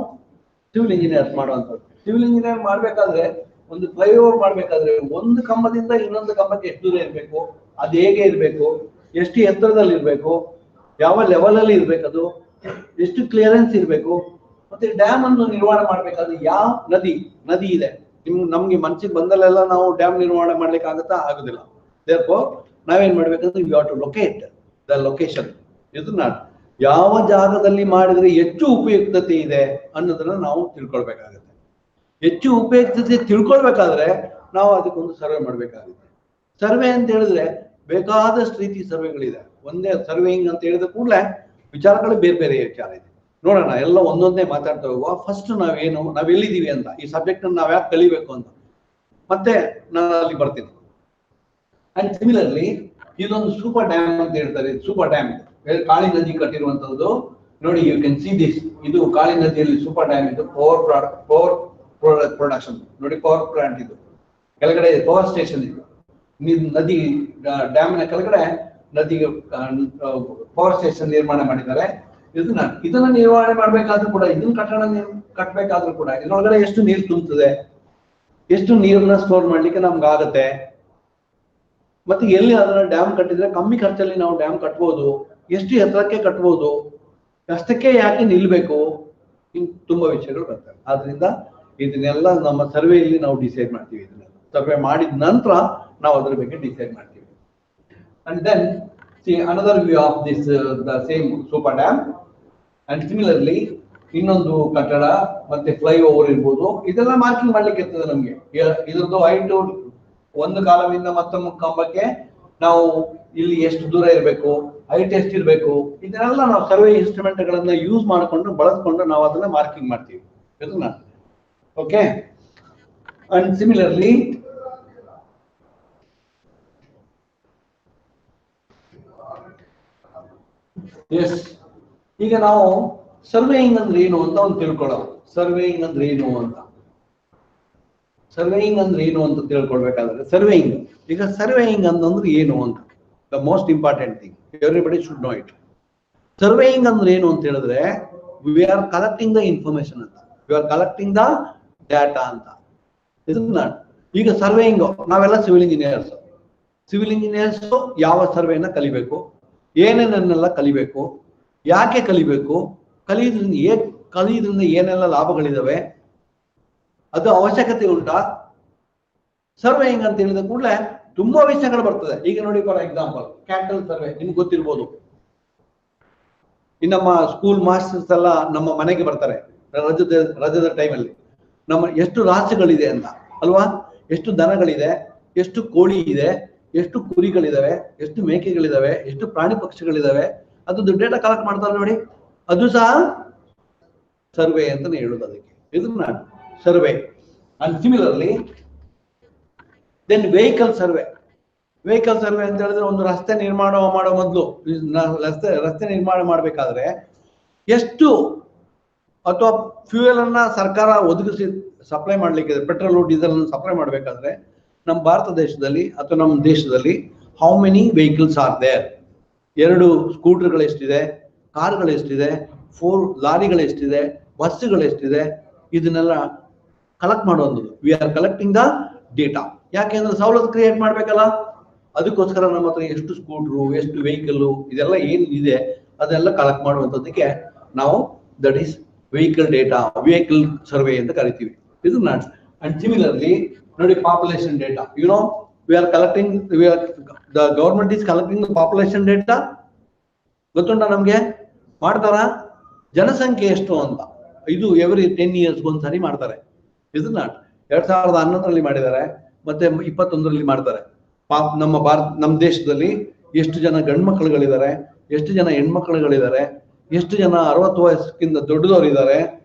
A: ಸಿವಿಲ್ ಇಂಜಿನಿಯರ್ಸ್ ಮಾಡುವಂಥದ್ದು. ಸಿವಿಲ್ ಇಂಜಿನಿಯರ್ ಮಾಡ್ಬೇಕಾದ್ರೆ, ಒಂದು ಫ್ಲೈಓವರ್ ಮಾಡ್ಬೇಕಾದ್ರೆ ಒಂದು ಕಂಬದಿಂದ ಇನ್ನೊಂದು ಕಂಬಕ್ಕೆ ಎಷ್ಟು ದೂರ ಇರಬೇಕು, ಅದು ಹೇಗೆ ಇರಬೇಕು, ಎಷ್ಟು ಎತ್ತರದಲ್ಲಿ ಇರಬೇಕು, ಯಾವ ಲೆವೆಲ್ ಅಲ್ಲಿ ಇರ್ಬೇಕು, ಅದು ಎಷ್ಟು ಕ್ಲಿಯರೆನ್ಸ್ ಇರಬೇಕು. ಮತ್ತೆ ಡ್ಯಾಮ್ ಅನ್ನು ನಿರ್ಮಾಣ ಮಾಡ್ಬೇಕಾದ್ರೆ ಯಾವ ನದಿ ಇದೆ, ನಮ್ಗೆ ಮನಸ್ಸಿಗೆ ಬಂದಲ್ಲೆಲ್ಲ ನಾವು ಡ್ಯಾಮ್ ನಿರ್ಮಾಣ ಮಾಡ್ಲಿಕ್ಕೆ ಆಗುದಿಲ್ಲ. therefore ನಾವೇನ್ ಮಾಡ್ಬೇಕಂದ್ರೆ you have to locate the location. ಇದು ಯಾವ ಜಾಗದಲ್ಲಿ ಮಾಡಿದ್ರೆ ಹೆಚ್ಚು ಉಪಯುಕ್ತತೆ ಇದೆ ಅನ್ನೋದನ್ನ ನಾವು ತಿಳ್ಕೊಳ್ಬೇಕಾಗುತ್ತೆ. ಹೆಚ್ಚು ಉಪಯುಕ್ತತೆ ತಿಳ್ಕೊಳ್ಬೇಕಾದ್ರೆ ನಾವು ಅದಕ್ಕೊಂದು ಸರ್ವೆ ಮಾಡ್ಬೇಕಾಗುತ್ತೆ. ಸರ್ವೆ ಅಂತ ಹೇಳಿದ್ರೆ ಬೇಕಾದಷ್ಟು ರೀತಿ ಸರ್ವೆಗಳಿದೆ. ಒಂದೇ ಸರ್ವೇಯಿಂಗ್ ಅಂತ ಹೇಳಿದ ಕೂಡಲೇ ವಿಚಾರಗಳು ಬೇರೆ ಬೇರೆ ವಿಚಾರ ಇದೆ. ನೋಡೋಣ, ಎಲ್ಲ ಒಂದೊಂದೇ ಮಾತಾಡ್ತಾ ಹೋಗುವ. ಫಸ್ಟ್ ನಾವೆಲ್ಲಿದ್ದೀವಿ ಅಂತ, ಈ ಸಬ್ಜೆಕ್ಟ್ ಅನ್ನು ನಾವ್ ಯಾಕೆ ಕಲಿಬೇಕು ಅಂತ. ಮತ್ತೆ ನಾನು ಅಲ್ಲಿ ಬರ್ತೀನಿ. ಅಂಡ್ ಸಿಮಿಲರ್ಲಿ ಇದೊಂದು ಸೂಪರ್ ಡ್ಯಾಮ್ ಅಂತ ಹೇಳ್ತಾರೆ. ಸೂಪರ್ ಡ್ಯಾಮ್ ಕಾಳಿ ನದಿ ಕಟ್ಟಿರುವಂತದ್ದು ನೋಡಿ, ಯು ಕ್ಯಾನ್ ಸಿ ದಿಸ್. ಇದು ಕಾಳಿ ನದಿಯಲ್ಲಿ ಸೂಪರ್ ಡ್ಯಾಮ್, ಇದು ಪವರ್ ಪ್ರೊಡಕ್ಷನ್ ನೋಡಿ, ಪವರ್ ಪ್ಲಾಂಟ್. ಇದು ಕೆಳಗಡೆ ಪವರ್ ಸ್ಟೇಷನ್. ಇದು ನದಿ ಡ್ಯಾಮಿನ ಕೆಳಗಡೆ ನದಿಗೆ ಪವರ್ ಸ್ಟೇಷನ್ ನಿರ್ಮಾಣ ಮಾಡಿದ್ದಾರೆ. ಇದನ್ನ ನಿರ್ವಹಣೆ ಮಾಡ್ಬೇಕಾದ್ರೂ ಕೂಡ, ಇದನ್ನ ಕಟ್ಟಬೇಕಾದ್ರೂ ಕೂಡ ಇದ್ರೊಳಗಡೆ ಎಷ್ಟು ನೀರು ತುಂಬುತ್ತದೆ, ಎಷ್ಟು ನೀರನ್ನ ಸ್ಟೋರ್ ಮಾಡ್ಲಿಕ್ಕೆ ನಮ್ಗೆ ಆಗತ್ತೆ, ಮತ್ತೆ ಎಲ್ಲಿ ಅದನ್ನ ಡ್ಯಾಮ್ ಕಟ್ಟಿದ್ರೆ ಕಮ್ಮಿ ಖರ್ಚಲ್ಲಿ ನಾವು ಡ್ಯಾಮ್ ಕಟ್ಬೋದು, ಎಷ್ಟು ಎತ್ತರಕ್ಕೆ ಕಟ್ಬೋದು, ಅಷ್ಟಕ್ಕೆ ಯಾಕೆ ನಿಲ್ಬೇಕು, ತುಂಬಾ ವಿಷಯಗಳು ಬರ್ತವೆ. ಆದ್ರಿಂದ ಇದನ್ನೆಲ್ಲ ನಮ್ಮ ಸರ್ವೆಯಲ್ಲಿ ನಾವು ಡಿಸೈಡ್ ಮಾಡ್ತೀವಿ. ಇದನ್ನೆಲ್ಲ ಸರ್ವೆ ಮಾಡಿದ ನಂತರ ನಾವು ಅದ್ರ ಬಗ್ಗೆ ಡಿಸೈಡ್ ಮಾಡ್ತೀವಿ. And then see another view of this the same super dam. And similarly ಇನ್ನೊಂದು ಕಟ್ಟಡ ಮತ್ತೆ ಫ್ಲೈಓವರ್ ಇರ್ಬೋದು, ಇದೆಲ್ಲ ಮಾರ್ಕಿಂಗ್ ಮಾಡ್ಲಿಕ್ಕೆ ಇರ್ತದೆ ನಮ್ಗೆ. ಇದ್ರದ್ದು ಹೈಟ್ ಒಂದು ಕಾಲಮಿಂದ ಮತ್ತೊಂದು ಕಂಬಕ್ಕೆ ನಾವು ಇಲ್ಲಿ ಎಷ್ಟು ದೂರ ಇರಬೇಕು, ಹೈಟ್ ಎಷ್ಟಿರ್ಬೇಕು, ಇದನ್ನೆಲ್ಲ ನಾವು ಸರ್ವೆ ಇನ್ಸ್ಟ್ರೂಮೆಂಟ್ ಗಳನ್ನ ಯೂಸ್ ಮಾಡಿಕೊಂಡು ಬಳಸ್ಕೊಂಡು ನಾವು ಅದನ್ನ ಮಾರ್ಕಿಂಗ್ ಮಾಡ್ತೀವಿ. ಇದನ್ನ ಓಕೆ. ಅಂಡ್ ಸಿಮಿಲರ್ಲಿ ಎಸ್, ಈಗ ನಾವು ಸರ್ವೇಯಿಂಗ್ ಅಂದ್ರೆ ಏನು ಅಂತ ಒಂದು ತಿಳ್ಕೊಳ್ಳೋಣ. ಸರ್ವೇಯಿಂಗ್ ಅಂದ್ರೆ ಏನು ಅಂತ, ಸರ್ವೇಯಿಂಗ್ ಅಂದ್ರೆ ಏನು ಅಂತ ತಿಳ್ಕೊಳ್ಬೇಕಾದ್ರೆ, ಸರ್ವೇಯಿಂಗ್ ಈಗ ಸರ್ವೇಯಿಂಗ್ ಅಂತಂದ್ರೆ ಏನು ಅಂತ, the most important thing, everybody should know it. Surveying ಅಂದ್ರೆ ಏನು ಅಂತ ಹೇಳಿದ್ರೆ, we are collecting the information ಅಂತ, we are collecting the data ಅಂತ. ಇದನ್ನ ಈಗ ಸರ್ವೇಯಿಂಗ್, ನಾವೆಲ್ಲ ಸಿವಿಲ್ ಇಂಜಿನಿಯರ್ಸ್. ಸಿವಿಲ್ ಇಂಜಿನಿಯರ್ಸ್ ಯಾವ ಸರ್ವೆಯನ್ನ ಕಲಿಬೇಕು, ಏನೇನನ್ನೆಲ್ಲ ಕಲಿಬೇಕು, ಯಾಕೆ ಕಲಿಬೇಕು, ಕಲಿಯೋದ್ರಿಂದ ಏನೆಲ್ಲ ಲಾಭಗಳಿದಾವೆ, ಅದು ಅವಶ್ಯಕತೆ ಉಂಟಾ. ಸರ್ವೇಯಿಂಗ್ ಅಂತ ಹೇಳಿದ ಕೂಡಲೇ ತುಂಬಾ ವಿಷಯಗಳು ಬರ್ತದೆ. ಈಗ ನೋಡಿ, ಫಾರ್ ಎಕ್ಸಾಂಪಲ್ ಕ್ಯಾಟಲ್ ಸರ್ವೆ ನಿಮ್ಗೆ ಗೊತ್ತಿರ್ಬೋದು. ನಮ್ಮ ಸ್ಕೂಲ್ ಮಾಸ್ಟರ್ಸ್ ಎಲ್ಲ ನಮ್ಮ ಮನೆಗೆ ಬರ್ತಾರೆ ರಜದ ಟೈಮಲ್ಲಿ. ನಮ್ಮ ಎಷ್ಟು ರಾಸುಗಳಿದೆ ಅಂತ ಅಲ್ವಾ, ಎಷ್ಟು ದನಗಳಿದೆ, ಎಷ್ಟು ಕೋಳಿ ಇದೆ, ಎಷ್ಟು ಕುರಿಗಳಿದಾವೆ, ಎಷ್ಟು ಮೇಕೆಗಳಿದಾವೆ, ಎಷ್ಟು ಪ್ರಾಣಿ ಪಕ್ಷಿಗಳಿದಾವೆ, ಅದು ಡೇಟಾ ಕಲೆಕ್ಟ್ ಮಾಡ್ತಾರೆ ನೋಡಿ. ಅದು ಸಹ ಸರ್ವೆ ಅಂತಾನೆ ಹೇಳುದು ಅದಕ್ಕೆ. ಇದನ್ನ survey. And similarly then vehicle survey. Vehicle survey ಅಂತ ಹೇಳಿದ್ರೆ, ಒಂದು ರಸ್ತೆ ನಿರ್ಮಾಣ ಮಾಡೋ ಮೊದಲು, ರಸ್ತೆ ನಿರ್ಮಾಣ ಮಾಡ್ಬೇಕಾದ್ರೆ ಎಷ್ಟು ಅಥವಾ ಫ್ಯೂಯಲ್ ಅನ್ನ ಸರ್ಕಾರ ಒದಗಿಸಿ ಸಪ್ಲೈ ಮಾಡ್ಲಿಕ್ಕೆ, ಪೆಟ್ರೋಲ್ ಡೀಸೆಲ್ ಅನ್ನು ಸಪ್ಲೈ ಮಾಡ್ಬೇಕಾದ್ರೆ ನಮ್ಮ ಭಾರತ ದೇಶದಲ್ಲಿ ಅಥವಾ ನಮ್ಮ ದೇಶದಲ್ಲಿ how many vehicles are there, 2 ಸ್ಕೂಟರ್ಗಳು ಎಷ್ಟಿದೆ, ಕಾರ್ಗಳು ಎಷ್ಟಿದೆ, 4 ಲಾರಿಗಳು ಎಷ್ಟಿದೆ, ಬಸ್ಸುಗಳು ಎಷ್ಟಿದೆ, ಇದನ್ನೆಲ್ಲ ಕಲೆಕ್ಟ್ ಮಾಡುವಂಥದ್ದು. V are collecting the data. ಯಾಕೆಂದ್ರೆ ಸವಲತ್ತು ಕ್ರಿಯೇಟ್ ಮಾಡ್ಬೇಕಲ್ಲ, ಅದಕ್ಕೋಸ್ಕರ ನಮ್ಮ ಹತ್ರ ಎಷ್ಟು ಸ್ಕೂಟ್ರು, ಎಷ್ಟು ವೆಹಿಕಲ್, ಇದೆಲ್ಲ ಏನ್ ಇದೆ ಅದೆಲ್ಲ ಕಲೆಕ್ಟ್ ಮಾಡುವಂಥದ್ದಕ್ಕೆ ನಾವು that is vehicle data, vehicle survey ಅಂತ ಕರಿತೀವಿ. ಇದನ್ನ ಅಂಡ್ ಸಿಮಿಲರ್ಲಿ ನೋಡಿ, population data. You know, we are collecting, the government is collecting the population data. ಗೊತ್ತುಂಟ ನಮ್ಗೆ? ಮಾಡ್ತಾರ? ಜನಸಂಖ್ಯೆ ಎಷ್ಟು ಅಂತ ಇದು ಎವ್ರಿ 10 years ಒಂದ್ಸರಿ ಮಾಡ್ತಾರೆ. ಇದನ್ನ 2011ರಲ್ಲಿ ಮಾಡಿದ್ದಾರೆ, ಮತ್ತೆ 2021ರಲ್ಲಿ ಮಾಡ್ತಾರೆ. ನಮ್ಮ ದೇಶದಲ್ಲಿ ಎಷ್ಟು ಜನ ಗಂಡು ಮಕ್ಕಳುಗಳಿದ್ದಾರೆ, ಎಷ್ಟು ಜನ ಹೆಣ್ಮಕ್ಳುಗಳಿದ್ದಾರೆ, ಎಷ್ಟು ಜನ 60 ವಯಸ್ಸಿಂದ ದೊಡ್ಡದವರಿದ್ದಾರೆ,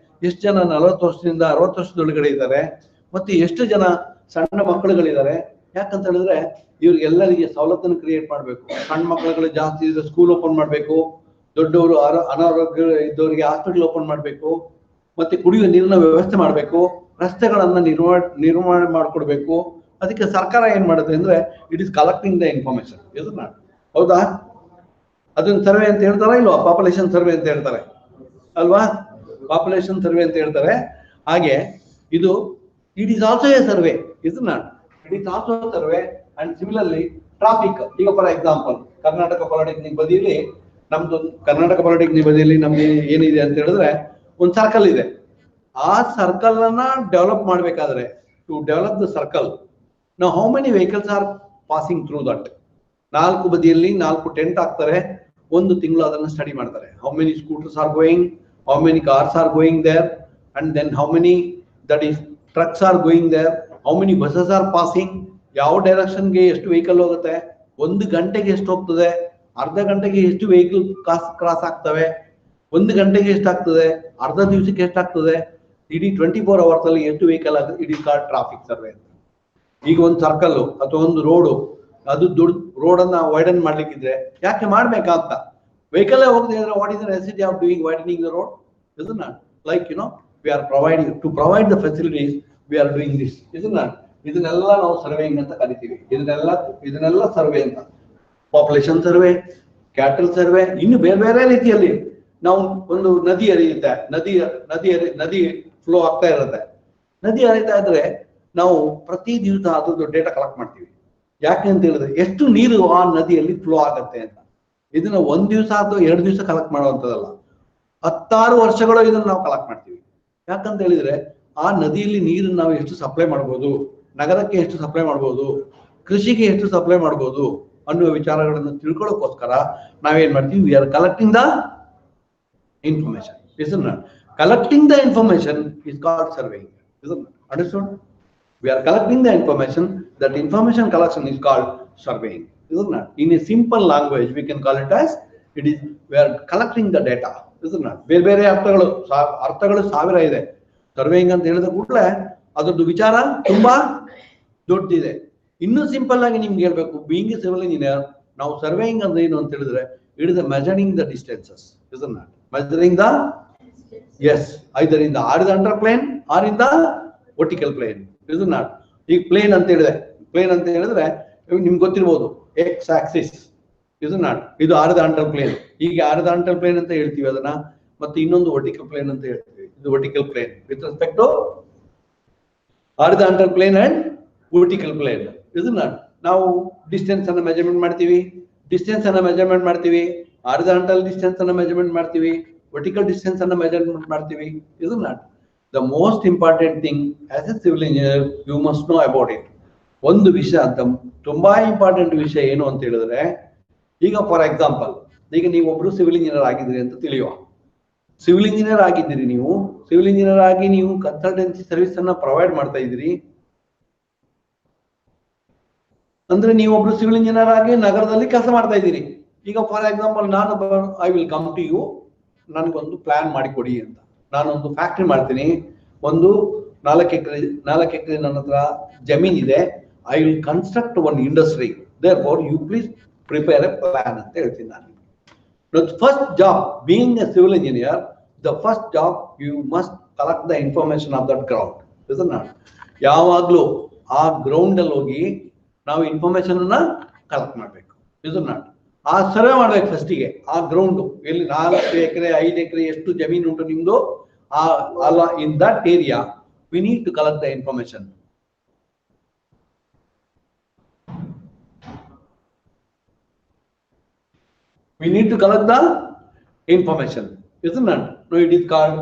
A: ಎಷ್ಟು ಜನ 40 ವರ್ಷದಿಂದ 60 ವರ್ಷದೊಳಗಡೆ ಇದ್ದಾರೆ, ಮತ್ತೆ ಎಷ್ಟು ಜನ ಸಣ್ಣ ಮಕ್ಕಳುಗಳಿದ್ದಾರೆ. ಯಾಕಂತ ಹೇಳಿದ್ರೆ ಇವ್ರಿಗೆಲ್ಲರಿಗೆ ಸವಲತ್ತನ್ನು ಕ್ರಿಯೇಟ್ ಮಾಡ್ಬೇಕು. ಸಣ್ಣ ಮಕ್ಕಳುಗಳು ಜಾಸ್ತಿ ಇದ್ರೆ ಸ್ಕೂಲ್ ಓಪನ್ ಮಾಡ್ಬೇಕು, ದೊಡ್ಡವರು ಅನಾರೋಗ್ಯ ಇದ್ದವರಿಗೆ ಹಾಸ್ಪಿಟಲ್ ಓಪನ್ ಮಾಡ್ಬೇಕು, ಮತ್ತೆ ಕುಡಿಯುವ ನೀರಿನ ವ್ಯವಸ್ಥೆ ಮಾಡ್ಬೇಕು, ರಸ್ತೆಗಳನ್ನ ನಿರ್ಮಾಣ ಮಾಡ್ಕೊಡ್ಬೇಕು. ಅದಕ್ಕೆ ಸರ್ಕಾರ ಏನ್ ಮಾಡುತ್ತೆ ಅಂದ್ರೆ, it is collecting the information. ಇದನ್ನ ಹೌದಾ, ಅದನ್ನ ಸರ್ವೆ ಅಂತ ಹೇಳ್ತಾರ ಇಲ್ವಾ? ಪಾಪ್ಯುಲೇಷನ್ ಸರ್ವೆ ಅಂತ ಹೇಳ್ತಾರೆ ಅಲ್ವಾ? ಪಾಪ್ಯುಲೇಷನ್ ಸರ್ವೆ ಅಂತ ಹೇಳ್ತಾರೆ. ಹಾಗೆ ಇದು it is also a survey. ಇದನ್ನ it is also survey. And similarly traffic. ಈಗ ಫಾರ್ ಎಕ್ಸಾಂಪಲ್ ಕರ್ನಾಟಕ ಪಾಲಿಟೆಕ್ನಿಕ್ ಬದಿಯಲ್ಲಿ, ನಮ್ದು ಕರ್ನಾಟಕ ಪಾಲಿಟೆಕ್ನಿಕ್ ಬದಿಯಲ್ಲಿ ನಮ್ಗೆ ಏನಿದೆ ಅಂತ ಹೇಳಿದ್ರೆ, ಒಂದು ಸರ್ಕಲ್ ಇದೆ. ಆ ಸರ್ಕಲ್ ಅನ್ನ ಡೆವಲಪ್ ಮಾಡ್ಬೇಕಾದ್ರೆ, ಟು ಡೆವಲಪ್ ದ ಸರ್ಕಲ್, ನಾವು how many vehicles R passing through that. 4 ಬದಿಯಲ್ಲಿ 4 ಟೆಂಟ್ ಹಾಕ್ತಾರೆ. 1 ತಿಂಗಳು ಅದನ್ನ ಸ್ಟಡಿ ಮಾಡ್ತಾರೆ. How many scooters are going, how many cars are going there, and then how many that is trucks are going there, how many buses are passing, ಯಾವ ಡೈರೆಕ್ಷನ್ಗೆ ಎಷ್ಟು vehicle ಹೋಗುತ್ತೆ, 1 ಗಂಟೆಗೆ ಎಷ್ಟು ಹೋಗ್ತದೆ, ಅರ್ಧ ಗಂಟೆಗೆ ಎಷ್ಟು ವೆಹಿಕಲ್ ಕ್ರಾಸ್ ಆಗ್ತವೆ, 1 ಗಂಟೆಗೆ ಎಷ್ಟಾಗ್ತದೆ, ಅರ್ಧ ದಿವಸಕ್ಕೆ ಎಷ್ಟಾಗ್ತದೆ, ಇಡೀ 24 hours ಅಲ್ಲಿ ಎಷ್ಟು ವೆಹಿಕಲ್ ಆಗುತ್ತೆ. It is called traffic survey. ಈಗ ಒಂದು ಸರ್ಕಲ್ ಅಥವಾ ಒಂದು ರೋಡು, ಅದು ದುಡ್ಡು ರೋಡನ್ನ ವೈಡನ್ ಮಾಡ್ಲಿಕ್ಕಿದ್ರೆ ಯಾಕೆ ಮಾಡ್ಬೇಕಾ ಅಂತ. ವೆಹಿಕಲ್ ಹೋಗದೆ ಇದ್ರೆ what is the necessity of doing widening the road? isn't it? Like, we are providing to provide the facilities, we are doing this, isn't it? ಇದನ್ನೆಲ್ಲ ನಾವು ಸರ್ವೇಯಿಂಗ್ ಅಂತ ಕರಿತೀವಿ. ಇದನ್ನೆಲ್ಲ ಸರ್ವೆ ಅಂತ. ಪಾಪ್ಯುಲೇಷನ್ ಸರ್ವೆ, ಕ್ಯಾಟಲ್ ಸರ್ವೆ, ಇನ್ನು ಬೇರೆ ಬೇರೆ ರೀತಿಯಲ್ಲಿ ನಾವು ಒಂದು ನದಿ ಹರಿಯುತ್ತೆ, ನದಿ ಫ್ಲೋ ಆಗ್ತಾ ಇರುತ್ತೆ. ನದಿ ಹರಿತಾ ಇದ್ರೆ ನಾವು ಪ್ರತಿ ದಿವಸ ಅದ್ರದ್ದು ಡೇಟಾ ಕಲೆಕ್ಟ್ ಮಾಡ್ತೀವಿ. ಯಾಕೆ ಅಂತ ಹೇಳಿದ್ರೆ ಎಷ್ಟು ನೀರು ಆ ನದಿಯಲ್ಲಿ ಫ್ಲೋ ಆಗತ್ತೆ ಅಂತ. ಇದನ್ನ ಒಂದ್ ದಿವಸ ಅಥವಾ 2 ದಿವಸ ಕಲೆಕ್ಟ್ ಮಾಡುವಂತದಲ್ಲ, 16 ವರ್ಷಗಳು ಇದನ್ನ ನಾವು ಕಲೆಕ್ಟ್ ಮಾಡ್ತೀವಿ. ಯಾಕಂತ ಹೇಳಿದ್ರೆ ಆ ನದಿಯಲ್ಲಿ ನೀರನ್ನು ನಾವು ಎಷ್ಟು ಸಪ್ಲೈ ಮಾಡ್ಬೋದು, ನಗರಕ್ಕೆ ಎಷ್ಟು ಸಪ್ಲೈ ಮಾಡ್ಬೋದು, ಕೃಷಿಗೆ ಎಷ್ಟು ಸಪ್ಲೈ ಮಾಡ್ಬೋದು ಅನ್ನುವ ವಿಚಾರಗಳನ್ನು ತಿಳ್ಕೊಳ್ಳೋಕೋಸ್ಕರ ನಾವೇನ್ ಮಾಡ್ತೀವಿ, V are collecting the information. isn't it? Collecting the information is called surveying. isn't it? Understood? We are collecting the information. That information collection is called surveying. isn't it? In a simple language we can call it as we are collecting the data. isn't it? ಬೇರೆ ಬೇರೆ ಅರ್ಥಗಳು ಸಾವಿರ ಇದೆ. Surveying ಅಂತ ಹೇಳಿದ ಕೂಡಲೇ ಅದರದ್ದು ವಿಚಾರ ತುಂಬಾ ದೊಡ್ಡದಿದೆ. ಇನ್ನೂ ಸಿಂಪಲ್ ಆಗಿ ನಿಮ್ಗೆ ಹೇಳ್ಬೇಕು, ಬೀಯಿಂಗ್ ಎ ಸಿವಿಲ್ ಇಂಜಿನಿಯರ್, ನಾವು ಸರ್ವೇಯಿಂಗ್ ಅಂದ್ರೆ ಏನು ಅಂತ ಹೇಳಿದ್ರೆ it is measuring the distances. isn't it? Measuring the, yes, either in the horizontal plane or in the vertical plane. isn't it? ಈಗ ಪ್ಲೇನ್ ಅಂತ ಹೇಳಿದ್ರೆ ನಿಮ್ಗೆ ಗೊತ್ತಿರ್ಬೋದು, ಎಕ್ಸ್ ಆಕ್ಸಿಸ್. isn't it? ಇದು ಹಾರಿಜಾಂಟಲ್ ಪ್ಲೇನ್. ಈಗ ಹಾರಿಜಾಂಟಲ್ ಪ್ಲೇನ್ ಅಂತ ಹೇಳ್ತೀವಿ ಅದನ್ನ, ಮತ್ತೆ ಇನ್ನೊಂದು ವರ್ಟಿಕಲ್ ಪ್ಲೇನ್ ಅಂತ ಹೇಳ್ತೀವಿ. ಇದು vertical plane with respect to horizontal plane and vertical plane. isn't it? ನಾವು ಡಿಸ್ಟೆನ್ಸ್ ಅನ್ನ ಮೆಜರ್ಮೆಂಟ್ ಮಾಡ್ತೀವಿ, ಹಾರಿಜಾಂಟಲ್ ಡಿಸ್ಟೆನ್ಸ್ ಅನ್ನ ಮೆಜರ್ಮೆಂಟ್ ಮಾಡ್ತೀವಿ, ವರ್ಟಿಕಲ್ ಡಿಸ್ಟೆನ್ಸ್ ಅನ್ನ ಮೆಜರ್ಮೆಂಟ್ ಮಾಡ್ತೀವಿ. isn't it? The most important thing as a civil engineer you must know about it. ಒಂದು ವಿಷಯ ಅಂತ, ತುಂಬಾ ಇಂಪಾರ್ಟೆಂಟ್ ವಿಷಯ ಏನು ಅಂತ ಹೇಳಿದ್ರೆ, ಈಗ ಫಾರ್ ಎಕ್ಸಾಂಪಲ್, ಈಗ ನೀವು ಒಬ್ರು ಸಿವಿಲ್ ಇಂಜಿನಿಯರ್ ಆಗಿದ್ದೀರಿ ಅಂತ ತಿಳಿಯುವ. ಸಿವಿಲ್ ಇಂಜಿನಿಯರ್ ಆಗಿದ್ದೀರಿ, ನೀವು ಸಿವಿಲ್ ಇಂಜಿನಿಯರ್ ಆಗಿ ನೀವು ಕನ್ಸಲ್ಟೆನ್ಸಿ ಸರ್ವಿಸ್ ಅನ್ನ ಪ್ರೊವೈಡ್ ಮಾಡ್ತಾ ಇದ್ದೀರಿ ಅಂದ್ರೆ ನೀವು ಒಬ್ರು ಸಿವಿಲ್ ಇಂಜಿನಿಯರ್ ಆಗಿ ನಗರದಲ್ಲಿ ಕೆಲಸ ಮಾಡ್ತಾ ಇದ್ದೀರಿ. ಈಗ for example I will come to you, ನನಗೊಂದು ಪ್ಲಾನ್ ಮಾಡಿಕೊಡಿ ಅಂತ. ನಾನೊಂದು ಫ್ಯಾಕ್ಟ್ರಿ ಮಾಡ್ತೀನಿ, ಒಂದು 4 ಎಕರೆ ನನ್ನ ಹತ್ರ ಜಮೀನ್ ಇದೆ. I will construct one industry, therefore you please prepare a plan ಅಂತ ಹೇಳ್ತೀನಿ ನಾನು. First job being a civil engineer, the first job you must collect the information of that ground. isn't it? ಯಾವಾಗ್ಲೂ ಆ ಗ್ರೌಂಡ್ ಅಲ್ಲಿ ಹೋಗಿ ನಾವು information ಅನ್ನ collect ಮಾಡ್ಬೇಕು. isn't it? ಆ ಸರ್ವೆ ಮಾಡ್ಬೇಕು ಫಸ್ಟಿಗೆ. ಆ ಗ್ರೌಂಡ್ ಎಲ್ಲಿ 4 ಎಕರೆ 5 ಎಕರೆ ಎಷ್ಟು ಜಮೀನು ಉಂಟು ನಿಮ್ದು, in that area we need to collect the information. Isn't it? No, it is called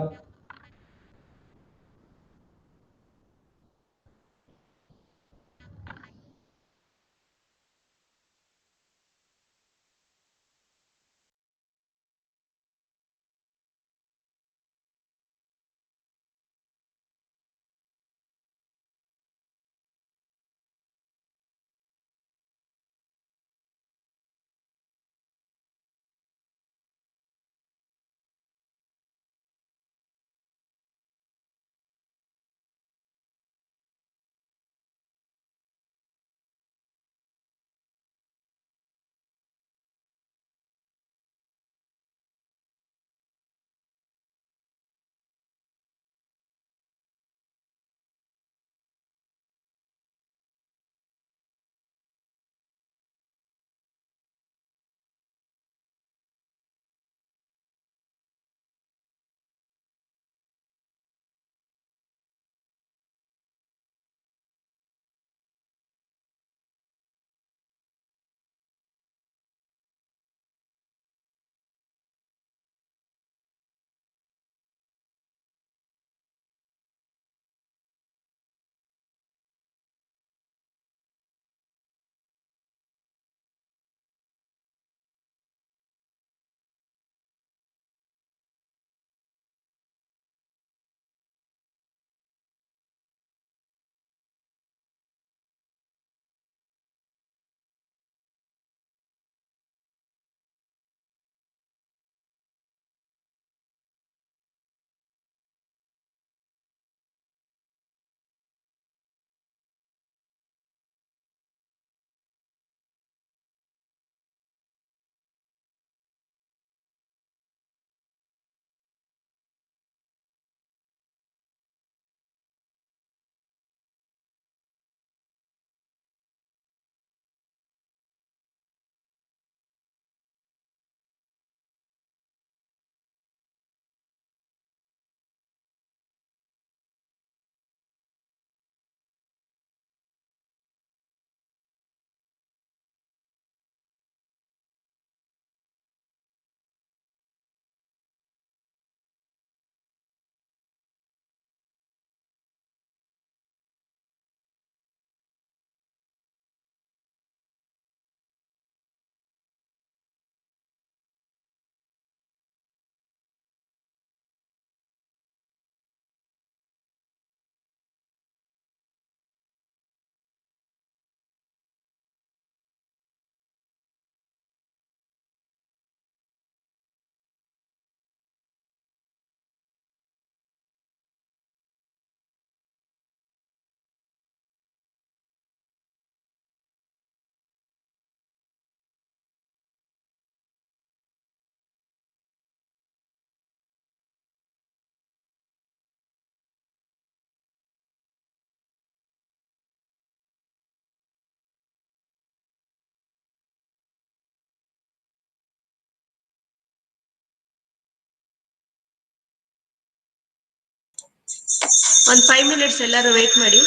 B: ಒಂದು 5 minutes ಎಲ್ಲರೂ ವೇಟ್ ಮಾಡಿ.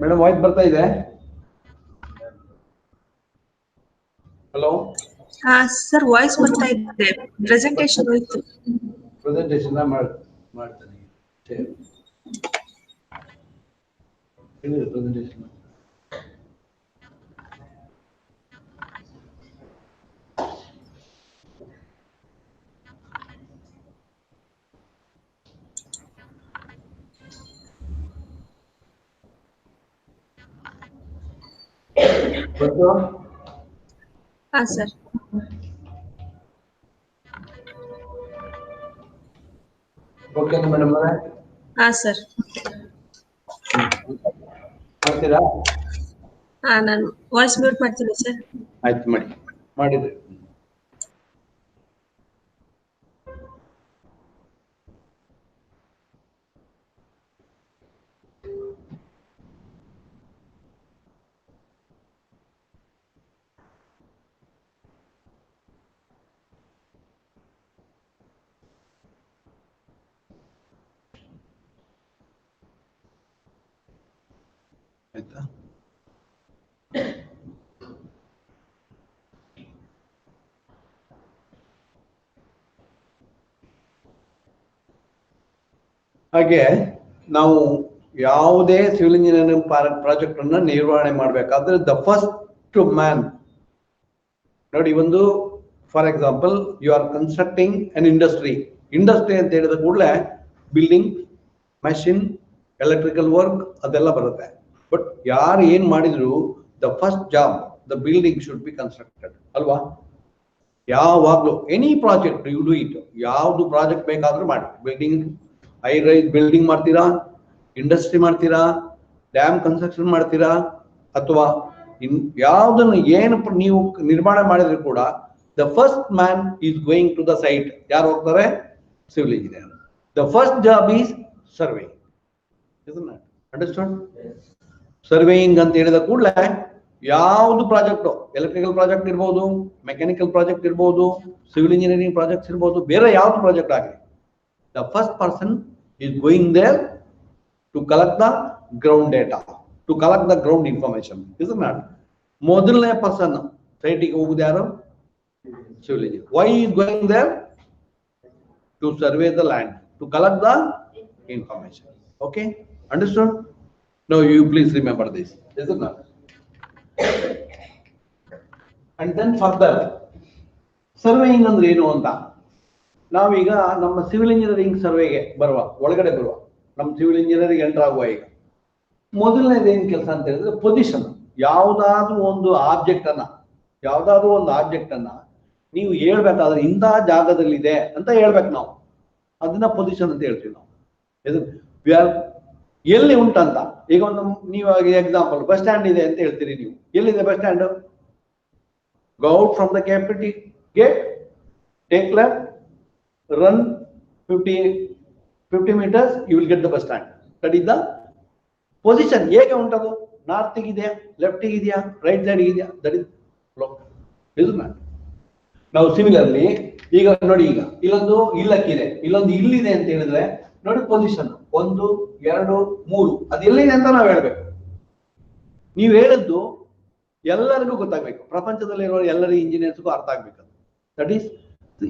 A: ಮೇಡಮ್ ವಾಯ್ಸ್ ಬರ್ತಾ ಇದೆ? ಹಲೋ
B: ಸರ್, ವಾಯ್ಸ್ ಬರ್ತಾ ಇದೆ. ಪ್ರೆಸೆಂಟೇಷನ್ ಹೋಯ್ತು.
A: ಪ್ರೆಸೆಂಟೇಷನ್ ಮಾಡ್ತಾನೆ ಪ್ರೆಸೆಂಟೇಷನ್
B: ಸರ್.
A: ಓಕೆನಾ ಮೇಡಮ್ ಅವರೇ?
B: ಸರ್.
A: ಮಾಡ್ತೀರಾ?
B: ನಾನು ವಾಯ್ಸ್ ಮ್ಯೂಟ್ ಮಾಡ್ತೀನಿ ಸರ್.
A: ಆಯ್ತು, ಮಾಡಿದ್ರಿ. ಆಯ್ತಾ? ಹಾಗೆ ನಾವು ಯಾವುದೇ ಸಿವಿಲ್ ಇಂಜಿನಿಯರಿಂಗ್ ಪ್ರಾಜೆಕ್ಟ್ ಅನ್ನ ನಿರ್ವಹಣೆ ಮಾಡಬೇಕಾದ್ರೆ ದ ಫಸ್ಟ್ ಮ್ಯಾನ್ ನೋಡಿ, ಒಂದು for example you are constructing an industry ಅಂತ ಹೇಳಿದ ಕೂಡಲೇ ಬಿಲ್ಡಿಂಗ್, ಮೆಷಿನ್, ಎಲೆಕ್ಟ್ರಿಕಲ್ ವರ್ಕ್ ಅದೆಲ್ಲ ಬರುತ್ತೆ. ಬಟ್ ಯಾರು ಏನ್ ಮಾಡಿದ್ರು, the first job the building should be constructed ಅಲ್ವಾ? ಯಾವಾಗ್ಲೂ any project you do it, ಯಾವ್ದು ಪ್ರಾಜೆಕ್ಟ್ ಬೇಕಾದ್ರೂ ಮಾಡಿ. ಬಿಲ್ಡಿಂಗ್, ಹೈ ರೈಸ್ ಬಿಲ್ಡಿಂಗ್ ಮಾಡ್ತೀರಾ, ಇಂಡಸ್ಟ್ರಿ ಮಾಡ್ತೀರಾ, ಡ್ಯಾಮ್ ಕನ್ಸ್ಟ್ರಕ್ಷನ್ ಮಾಡ್ತೀರಾ, ಅಥವಾ ಯಾವ್ದನ್ನು ಏನು ನೀವು ನಿರ್ಮಾಣ ಮಾಡಿದ್ರು ಕೂಡ the first man is going to the site. ಯಾರು ಹೋಗ್ತಾರೆ? Civil engineer. The first job is surveying. Isn't that understood? Surveying ಅಂತ ಹೇಳಿದ ಕೂಡಲೇ ಯಾವುದು ಪ್ರಾಜೆಕ್ಟ್, ಎಲೆಕ್ಟ್ರಿಕಲ್ ಪ್ರಾಜೆಕ್ಟ್ ಇರ್ಬೋದು, ಮೆಕ್ಯಾನಿಕಲ್ ಪ್ರಾಜೆಕ್ಟ್ ಇರ್ಬೋದು, ಸಿವಿಲ್ ಇಂಜಿನಿಯರಿಂಗ್ ಪ್ರಾಜೆಕ್ಟ್ಸ್ ಇರ್ಬೋದು, ಬೇರೆ ಯಾವ್ದು ಪ್ರಾಜೆಕ್ಟ್ ಆಗಲಿ, the first person is going there to collect the ground data, to collect the ground information. Isn't that? ಮೊದಲನೇ ಪರ್ಸನ್ ಸೈಟಿಗೆ ಹೋಗುದು ಯಾರು? Civil engineer. Why he is going there? To survey the land, to collect the information. Okay, understood? Now you please remember this. Isn't that? And then further, surveying ಅಂದ್ರೆ ಏನು ಅಂತ ನಾವೀಗ ನಮ್ಮ civil engineering ಸರ್ವೆಗೆ ಒಳಗಡೆ ಬರುವ ನಮ್ಮ ಸಿವಿಲ್ ಇಂಜಿನಿಯರಿಂಗ್ ಎಂಟರ್ ಆಗುವ ಈಗ ಮೊದಲನೇದು ಏನ್ ಕೆಲಸ ಅಂತ ಹೇಳಿದ್ರೆ ಪೊಸಿಷನ್. ಯಾವುದಾದ್ರೂ ಒಂದು ಆಬ್ಜೆಕ್ಟ್ ಅನ್ನ ನೀವು ಹೇಳ್ಬೇಕಾದ್ರೆ ಇಂಥ ಜಾಗದಲ್ಲಿದೆ ಅಂತ ಹೇಳ್ಬೇಕು ನಾವು, ಅದನ್ನ ಪೊಸಿಷನ್ ಅಂತ ಹೇಳ್ತೀವಿ ನಾವು. ಎಲ್ಲಿ ಉಂಟಂತ ಈಗ ಒಂದು ನೀವು ಎಕ್ಸಾಂಪಲ್ ಬಸ್ ಸ್ಟ್ಯಾಂಡ್ ಇದೆ ಅಂತ ಹೇಳ್ತೀರಿ ನೀವು, ಎಲ್ಲಿದೆ bus stand? Go out from the capital gate, take left, run 50 meters, you will get the bus stand. That is the position. ಹೇಗೆ ಉಂಟದು? ನಾರ್ತ್ ಇದೆಯಾ, ಲೆಫ್ಟ್ ಇದೆಯಾ, ರೈಟ್ ಸೈಡ್ ಇದೆಯಾ? ದಟ್ ಇಸ್ ಇದು ನಾನು. ನಾವು ಸಿಮಿಲರ್ಲಿ ಈಗ ನೋಡಿ, ಈಗ ಇಲ್ಲೊಂದು ಇಲ್ಲಕ್ಕಿದೆ, ಇಲ್ಲೊಂದು ಇಲ್ಲಿದೆ ಅಂತ ಹೇಳಿದ್ರೆ ನೋಡಿ ಪೊಸಿಷನ್ 1 2 3 ಅದು ಎಲ್ಲಿದೆ ಅಂತ ನಾವು ಹೇಳ್ಬೇಕು. ನೀವು ಹೇಳಿದ್ದು ಎಲ್ಲರಿಗೂ ಗೊತ್ತಾಗಬೇಕು, ಪ್ರಪಂಚದಲ್ಲಿರುವ ಎಲ್ಲರಿಗೂ ಇಂಜಿನಿಯರ್ಸ್ಗೂ ಅರ್ಥ ಆಗ್ಬೇಕು. That is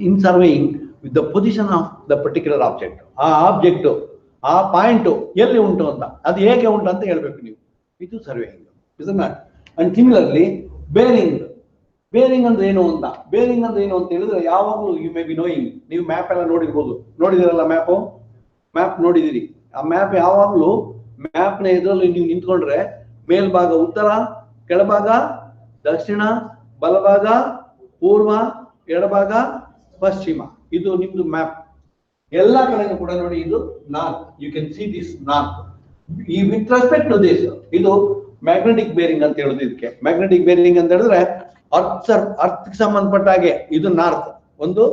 A: in surveying with the position of the particular object. ಆ ಆಬ್ಜೆಕ್ಟ್ ಆ ಪಾಯಿಂಟ್ ಎಲ್ಲಿ ಉಂಟು ಅಂತ, ಅದು ಹೇಗೆ ಉಂಟು ಅಂತ ಹೇಳ್ಬೇಕು ನೀವು. ಇದು surveying. Is not. And similarly bearing. Bearing ಅಂದ್ರೆ ಏನು ಅಂತ ಹೇಳಿದ್ರೆ ಯಾವಾಗಲೂ ಯು ಮೇ ಬಿ ನೋಯಿಂಗ್, ನೀವು ಮ್ಯಾಪ್ ಎಲ್ಲ ನೋಡಿದಿರಲ್ಲ, ಮ್ಯಾಪ್ ನೋಡಿದಿರಿ. ಆ ಮ್ಯಾಪ್ ಯಾವಾಗಲೂ ಮ್ಯಾಪ್ನ ಎದುರಲ್ಲಿ ನೀವು ನಿಂತ್ಕೊಂಡ್ರೆ ಮೇಲ್ಭಾಗ ಉತ್ತರ, ಕೆಳಭಾಗ ದಕ್ಷಿಣ, ಬಲಭಾಗ ಪೂರ್ವ, ಎಡಭಾಗ ಪಶ್ಚಿಮ, ಇದು ನಿಮ್ದು ಮ್ಯಾಪ್. ಎಲ್ಲ ಕಡೆಗೂ ಕೂಡ ನೋಡಿ ಇದು north. You can see this north. ಈ ವಿತ್ ರೆಸ್ಪೆಕ್ಟ್ ಟು ದಿಸ್ ಇದು ಮ್ಯಾಗ್ನೆಟಿಕ್ ಬೇರಿಂಗ್ ಅಂತ ಹೇಳುದು. ಇದಕ್ಕೆ ಮ್ಯಾಗ್ನೆಟಿಕ್ ಬೇರಿಂಗ್ ಅಂತ ಹೇಳಿದ್ರೆ ಅರ್ತ್ ಸಂಬಂಧಪಟ್ಟ ಹಾಗೆ ಇದು ನಾರ್ತ್, ಒಂದು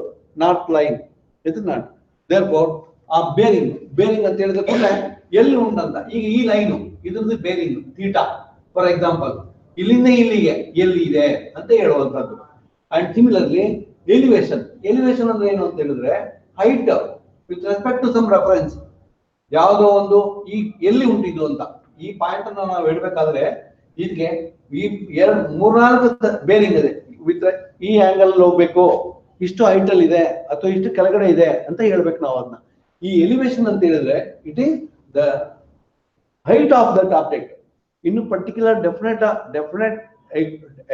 A: ನಾರ್ತ್ ಲೈನ್. ಇದು ನಾರ್ತ್. ದೇರ್ಫೋರ್ ಆ ಬೇರಿಂಗ್ ಅಂತ ಹೇಳಿದ ಕೂಡಲೇ ಎಲ್ಲಿ ಉಂಟಂತ, ಈಗ ಈ ಲೈನು ಇದ್ರದ್ದು ಬೇರಿಂಗ್ ಥೀಟಾ ಫಾರ್ ಎಕ್ಸಾಂಪಲ್, ಇಲ್ಲಿಂದ ಇಲ್ಲಿಗೆ ಎಲ್ಲಿ ಇದೆ ಅಂತ ಹೇಳುವಂತದ್ದು. ಅಂಡ್ ಸಿಮಿಲರ್ಲಿ ಎಲಿವೇಶನ್ ಅಂದ್ರೆ ಏನು ಅಂತ ಹೇಳಿದ್ರೆ height with respect to some reference. ಯಾವುದೋ ಒಂದು ಈ ಎಲ್ಲಿ ಉಂಟಿದ್ದು ಅಂತ ಈ ಪಾಯಿಂಟ್ ಅನ್ನು ನಾವು ಹೇಳ್ಬೇಕಾದ್ರೆ ಇದಕ್ಕೆ ಈ 3-4 ಬೇರಿಂಗ್ ಇದೆ. ವಿತ್ ಈ ಆಂಗಲ್ ಹೋಗ್ಬೇಕು, ಇಷ್ಟು ಹೈಟ್ ಅಲ್ಲಿ ಇದೆ ಅಥವಾ ಇಷ್ಟು ಕೆಳಗಡೆ ಇದೆ ಅಂತ ಹೇಳ್ಬೇಕು ನಾವು ಅದನ್ನ. ಈ ಎಲಿವೇಶನ್ ಅಂತ ಹೇಳಿದ್ರೆ it is the height of that object. ಇನ್ನು particular definite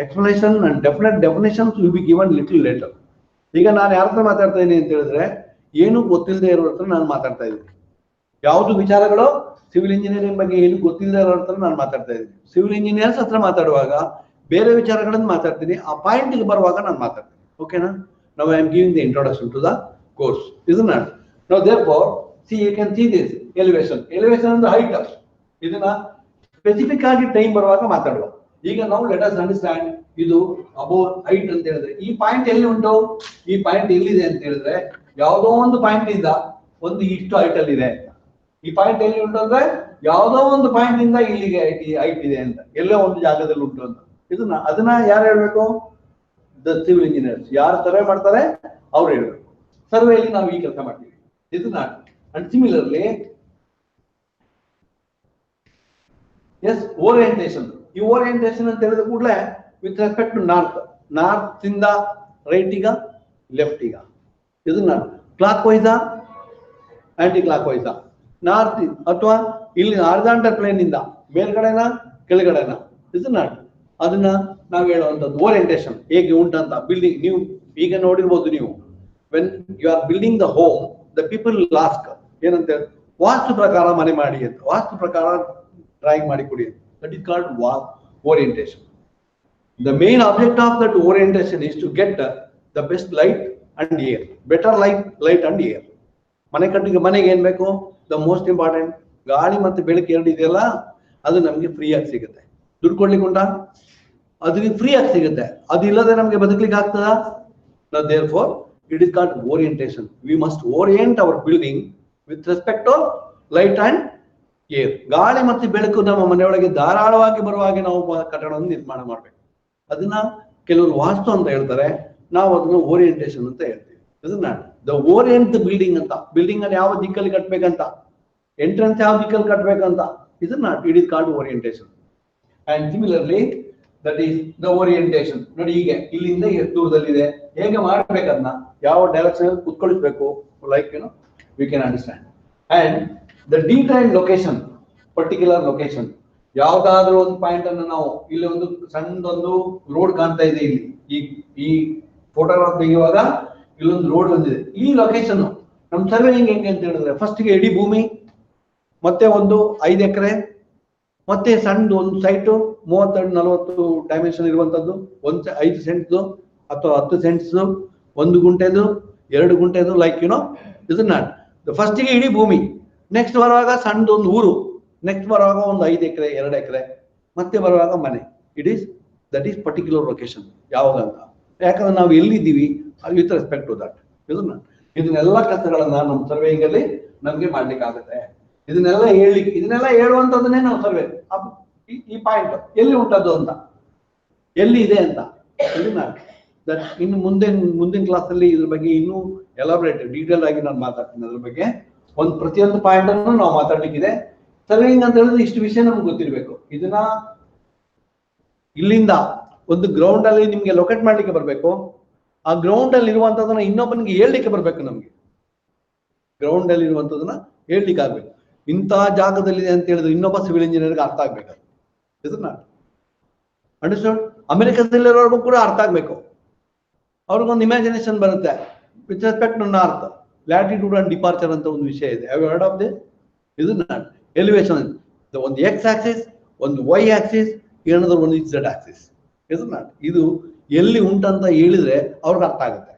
A: explanation and definite definitions will be given little later. ಈಗ ನಾನು ಯಾರ ಹತ್ರ ಮಾತಾಡ್ತಾ ಇದ್ದೀನಿ ಅಂತ ಹೇಳಿದ್ರೆ ಏನು ಗೊತ್ತಿಲ್ಲದೆ ಇರೋ ಹತ್ರ ನಾನು ಮಾತಾಡ್ತಾ ಇದ್ದೀನಿ. ಯಾವುದು ವಿಚಾರಗಳು ಸಿವಿಲ್ ಇಂಜಿನಿಯರಿಂಗ್ ಬಗ್ಗೆ ಏನು ಗೊತ್ತಿಲ್ಲದೆ ಇರೋ ಹತ್ರ ನಾನು ಮಾತಾಡ್ತಾ ಇದ್ದೀನಿ. ಸಿವಿಲ್ ಇಂಜಿನಿಯರ್ಸ್ ಹತ್ರ ಮಾತಾಡುವಾಗ ಬೇರೆ ವಿಚಾರಗಳನ್ನು ಮಾತಾಡ್ತೀನಿ, ಆ ಪಾಯಿಂಟ್ ಬರುವಾಗ ನಾನು ಮಾತಾಡ್ತೀನಿ. ಓಕೆನಾ? Now I am giving the introduction to the course. Is not. Now therefore see you can see this elevation ಅಂದ್ರೆ ಹೈಟ್. ಇದನ್ನ ಸ್ಪೆಸಿಫಿಕ್ ಆಗಿ ಟೈಮ್ ಬರುವಾಗ ಮಾತಾಡುವ. ಈಗ ನಾವು ಲೆಟ್ ಅಸ್ ಅಂಡರ್ಸ್ಟ್ಯಾಂಡ್ ಇದು ಅಬೌವ್ ಹೈಟ್ ಅಂತ ಹೇಳಿದ್ರೆ ಈ ಪಾಯಿಂಟ್ ಎಲ್ಲಿ ಉಂಟು, ಈ ಪಾಯಿಂಟ್ ಎಲ್ಲಿದೆ ಅಂತ ಹೇಳಿದ್ರೆ ಯಾವುದೋ ಒಂದು ಪಾಯಿಂಟ್ ಇಂದ ಒಂದು ಇಷ್ಟು ಹೈಟ್ ಅಲ್ಲಿ ಇದೆ. ಈ ಪಾಯಿಂಟ್ ಎಲ್ಲಿ ಉಂಟು ಅಂದ್ರೆ ಯಾವುದೋ ಒಂದು ಪಾಯಿಂಟ್ ಇಂದ ಇಲ್ಲಿಗೆ ಹೈಟ್ ಇದೆ ಅಂತ, ಎಲ್ಲೋ ಒಂದು ಜಾಗದಲ್ಲಿ ಉಂಟು ಅಂತ. ಅದನ್ನ ಯಾರು ಹೇಳ್ಬೇಕು? The civil engineers. ಯಾರು ಸರ್ವೆ ಮಾಡ್ತಾರೆ ಅವ್ರು ಹೇಳ್ಬೇಕು. ಸರ್ವೆಯಲ್ಲಿ ನಾವು ಈ ಕೆಲಸ ಮಾಡ್ತೀವಿ. ಇದು ನಾಟ್. And similarly orientation. ಈ ಓರಿಯಂಟೇಶನ್ ಅಂತ ಹೇಳಿದ ಕೂಡಲೇ ವಿತ್ ರೆಸ್ಪೆಕ್ಟ್ ಟು ನಾರ್ತ್ ಇಂದ ರೈಟ್ ಈಗ ಲೆಫ್ಟ್ ಈಗ ಇದು ನಾರ್ತ್. ಕ್ಲಾಕ್ ವೈಸಾ ಆಂಟಿ ಕ್ಲಾಕ್ ವೈಸಾ, ನಾರ್ತ್ ಅಥವಾ ಇಲ್ಲಿ ಹಾರಿಜಾಂಟಲ್ ಪ್ಲೇನ್ ಇಂದ ಮೇಲ್ಗಡೆನ ಕೆಳಗಡೆನ, ಇದು ನಾಟ್. ಅದನ್ನ ನಾವು ಹೇಳುವಂಥದ್ದು ಓರಿಯಂಟೇಶನ್ ಹೇಗೆ ಉಂಟಂತ. ಬಿಲ್ಡಿಂಗ್ ನೀವು ಈಗ ನೋಡಿರ್ಬೋದು, ನೀವು when you are building the home the people ಲಾಸ್ಕ್ ಏನಂತ ವಾಸ್ತು ಪ್ರಕಾರ ಮನೆ ಮಾಡಿ ಅಂತ, ವಾಸ್ತು ಪ್ರಕಾರ ಡ್ರಾಯಿಂಗ್ ಮಾಡಿ ಕೊಡಿ ಅಂತ. That is called orientation. The main object of that orientation is to get the best light and air, better light and air. ಮನೆಗೆ ಏನ್ ಬೇಕು? ದ ಮೋಸ್ಟ್ ಇಂಪಾರ್ಟೆಂಟ್ ಗಾಳಿ ಮತ್ತು ಬೆಳಕು ಎರಡು ಇದೆಯಲ್ಲ, ಅದು ನಮ್ಗೆ ಫ್ರೀ ಆಗಿ ಸಿಗುತ್ತೆ. ದುಡ್ಡು ಕೊಡ್ಲಿಕ್ಕೆ ಉಂಟಾ? ಅದು ಫ್ರೀ ಆಗಿ ಸಿಗುತ್ತೆ. ಅದು ಇಲ್ಲದೆ ನಮ್ಗೆ ಬದುಕಲಿಕ್ಕೆ ಆಗ್ತದಾ? Therefore it is called orientation. We must orient our building with respect to light and air. ಗಾಳಿ ಮತ್ತು ಬೆಳಕು ನಮ್ಮ ಮನೆಯೊಳಗೆ ಧಾರಾಳವಾಗಿ ಬರುವಾಗೆ ನಾವು ಕಟ್ಟಡವನ್ನು ನಿರ್ಮಾಣ ಮಾಡಬೇಕು. ಅದನ್ನ ಕೆಲವರು ವಾಸ್ತು ಅಂತ ಹೇಳ್ತಾರೆ, ನಾವು ಅದನ್ನು ಓರಿಯೆಂಟೇಶನ್ ಅಂತ ಹೇಳ್ತೀವಿ. ಇದನ್ನ ದ ಓರಿಯೆಂಟ್ ದ ಬಿಲ್ಡಿಂಗ್ ಅಂತ, ಬಿಲ್ಡಿಂಗ್ ಅನ್ನು ಯಾವ ದಿಕ್ಕಲ್ಲಿ ಕಟ್ಬೇಕಂತ, ಎಂಟ್ರೆನ್ಸ್ ಯಾವ ದಿಕ್ಕಲ್ಲಿ ಕಟ್ಬೇಕಂತ, ಇದನ್ನ it is called orientation. And similarly that is the orientation. ನೋಡಿ, ಹೀಗೆ ಇಲ್ಲಿಂದ ಎಷ್ಟು ದೂರದಲ್ಲಿದೆ, ಹೇಗೆ ಮಾಡ್ಬೇಕನ್ನ, ಯಾವ ಡೈರೆಕ್ಷನ್ ಕುತ್ಕೊಳಿಸ್ಬೇಕು, like we can understand. And the detailed location, particular location, ಯಾವ್ದಾದ್ರೂ ಒಂದು ಪಾಯಿಂಟ್ ಅನ್ನು ನಾವು, ಇಲ್ಲಿ ಒಂದು ಸಣ್ಣದೊಂದು ರೋಡ್ ಕಾಣ್ತಾ ಇದೆ, ಇಲ್ಲಿ ಈ ಫೋಟೋಗ್ರಾಫ್ ತೆಗೆಯುವಾಗ ಇಲ್ಲೊಂದು ರೋಡ್ ಬಂದಿದೆ. ಈ ಲೊಕೇಶನ್ ನಮ್ಮ ಸರ್ವೇಯಿಂಗ್ ಹೆಂಗೆ ಅಂತ ಹೇಳಿದ್ರೆ, ಫಸ್ಟ್ಗೆ ಇಡೀ ಭೂಮಿ, ಮತ್ತೆ ಒಂದು 5 ಎಕರೆ, ಮತ್ತೆ ಸಣ್ಣದು ಒಂದು ಸೈಟು 32-40 ಡೈಮೆನ್ಷನ್ ಇರುವಂತದ್ದು, 5 ಸೆಂಟ್ಸ್ ಅಥವಾ 10 ಸೆಂಟ್ಸ್, 1 ಗುಂಟೆದು, 2 ಗುಂಟೆದು, ಲೈಕ್ ಇದನ್ನ ಫಸ್ಟಿಗೆ ಇಡೀ ಭೂಮಿ, ನೆಕ್ಸ್ಟ್ ಬರುವಾಗ ಸಣ್ಣದು ಒಂದು ಊರು, ನೆಕ್ಸ್ಟ್ ಬರುವಾಗ ಒಂದು 5 ಎಕರೆ 2 ಎಕರೆ, ಮತ್ತೆ ಬರುವಾಗ ಮನೆ. That is particular location. ಯಾವಾಗ ಅಂತ, ಯಾಕಂದ್ರೆ ನಾವು ಎಲ್ಲಿದ್ದೀವಿ ವಿತ್ ರೆಸ್ಪೆಕ್ಟ್ ಟು ದಟ್. ಇದನ್ನೆಲ್ಲ ಕೆಲಸಗಳನ್ನ ನಮ್ಮ ಸರ್ವೇಯಿಂಗ್ ಅಲ್ಲಿ ನಮ್ಗೆ ಮಾಡ್ಲಿಕ್ಕೆ ಆಗುತ್ತೆ. ಇದನ್ನೆಲ್ಲ ಹೇಳುವಂತದನ್ನೇ ನಾವು ಸರ್ವೆ, ಈ ಪಾಯಿಂಟ್ ಎಲ್ಲಿ ಉಂಟದ್ದು ಅಂತ, ಎಲ್ಲಿ ಇದೆ ಅಂತ. ಇನ್ನು ಮುಂದಿನ ಕ್ಲಾಸ್ ಅಲ್ಲಿ ಇದ್ರ ಬಗ್ಗೆ ಇನ್ನೂ ಎಲಾಬ್ರೇಟ್ ಡೀಟೇಲ್ ಆಗಿ ನಾನು ಮಾತಾಡ್ತೀನಿ. ಅದ್ರ ಬಗ್ಗೆ ಪ್ರತಿಯೊಂದು ಪಾಯಿಂಟ್ ಅನ್ನು ನಾವು ಮಾತಾಡ್ಲಿಕ್ಕಿದೆ. ಸರ್ವೇಯಿಂಗ್ ಅಂತ ಹೇಳಿದ್ರೆ ಇಷ್ಟು ವಿಷಯ ನಮ್ಗೆ ಗೊತ್ತಿರ್ಬೇಕು. ಇದನ್ನ ಇಲ್ಲಿಂದ ಒಂದು ಗ್ರೌಂಡ್ ಅಲ್ಲಿ ನಿಮ್ಗೆ ಲೊಕೇಟ್ ಮಾಡ್ಲಿಕ್ಕೆ ಬರ್ಬೇಕು. ಆ ಗ್ರೌಂಡ್ ಅಲ್ಲಿ ಇರುವಂತದನ್ನ ಇನ್ನೊಬ್ಬನಿಗೆ ಹೇಳ್ಲಿಕ್ಕೆ ಬರ್ಬೇಕು. ನಮ್ಗೆ ಗ್ರೌಂಡ್ ಅಲ್ಲಿ ಇರುವಂತದನ್ನ ಹೇಳ್ಲಿಕ್ಕೆ ಆಗ್ಬೇಕು. ಇಂಥ ಜಾಗದಲ್ಲಿದೆ ಅಂತ ಹೇಳಿದ್ರೆ ಇನ್ನೊಬ್ಬ ಸಿವಿಲ್ ಇಂಜಿನಿಯರ್ಗೆ ಅರ್ಥ ಆಗ್ಬೇಕು. ಇದನ್ನ ಅಂಡರ್ಸ್ಟ್ಯಾಂಡ್. ಅಮೆರಿಕದಲ್ಲಿರೋರ್ಗೂ ಕೂಡ ಅರ್ಥ ಆಗ್ಬೇಕು. ಅವ್ರಿಗೊಂದು ಇಮ್ಯಾಜಿನೇಷನ್ ಬರುತ್ತೆ with respect to north, latitude and departure ಅಂತ ಒಂದು ವಿಷಯ ಇದೆ. Have you heard of this? ಇದನ್ನ ಎಲಿವೇಶನ್, ಒಂದು ಎಕ್ಸ್ ಆಕ್ಸಿಸ್, ಒಂದು ವೈ ಆಕ್ಸಿಸ್, ಏನಂದ್ರೆ ಒಂದು Z ಆಕ್ಸಿಸ್. ಇದನ್ನ ಇದು ಎಲ್ಲಿ ಉಂಟಂತ ಹೇಳಿದ್ರೆ ಅವ್ರಿಗೆ ಅರ್ಥ ಆಗುತ್ತೆ,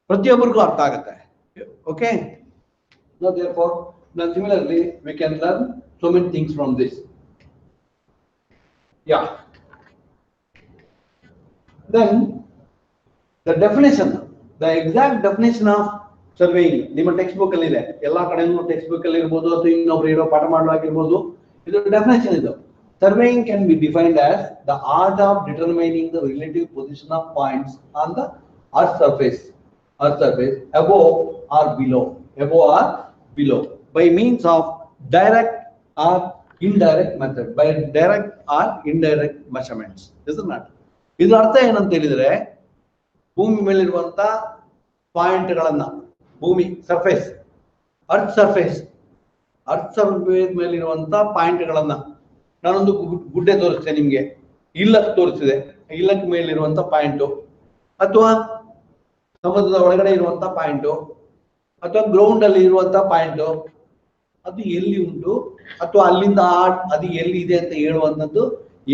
A: ಪ್ರತಿಯೊಬ್ಬರಿಗೂ ಅರ್ಥ ಆಗುತ್ತೆ. Okay, now therefore now similarly we can learn so many things from this. Yeah, then the definition, the exact definition of surveying ನಿಮ್ಮ ಟೆಕ್ಸ್ಟ್ ಬುಕ್ ಅಲ್ಲಿ ಇದೆ. ಎಲ್ಲಾ ಕಡೆನೂ ಟೆಕ್ಸ್ಟ್ ಬುಕ್ ಅಲ್ಲಿ ಇರಬಹುದು ಅಥವಾ ಇನ್ನೊಬ್ರು ಇರೋ ಪಾಠ ಮಾಡುವಾಗಿರ್ಬೋದು. ಇದು ಡೆಫಿನೇಷನ್. ಇದು surveying can be defined as the art of determining the relative position of points on the earth surface above or below by means of direct or indirect method, by direct or indirect measurements. Isn't that? ಇದರ ಅರ್ಥ ಏನಂತ ಹೇಳಿದ್ರೆ, ಭೂಮಿ ಮೇಲಿರುವಂತ ಪಾಯಿಂಟ್ಗಳನ್ನ, ಭೂಮಿ surface, earth surface ಮೇಲಿರುವಂತ ಪಾಯಿಂಟ್ಗಳನ್ನ, ನಾನೊಂದು ಗುಡ್ಡೆ ತೋರಿಸ್ತೇನೆ ನಿಮ್ಗೆ, ಇಲ್ಲಕ್ಕೆ ತೋರಿಸಿದೆ, ಇಲ್ಲಕ್ಕೆ ಮೇಲಿರುವಂತ ಪಾಯಿಂಟು, ಅಥವಾ ಸಮುದ್ರದ ಒಳಗಡೆ ಇರುವಂತ ಪಾಯಿಂಟು, ಅಥವಾ ಗ್ರೌಂಡ್ ಅಲ್ಲಿ ಇರುವಂತ ಪಾಯಿಂಟು, ಅದು ಎಲ್ಲಿ ಉಂಟು ಅಥವಾ ಅಲ್ಲಿಂದ ಅದು ಎಲ್ಲಿ ಇದೆ ಅಂತ ಹೇಳುವಂಥದ್ದು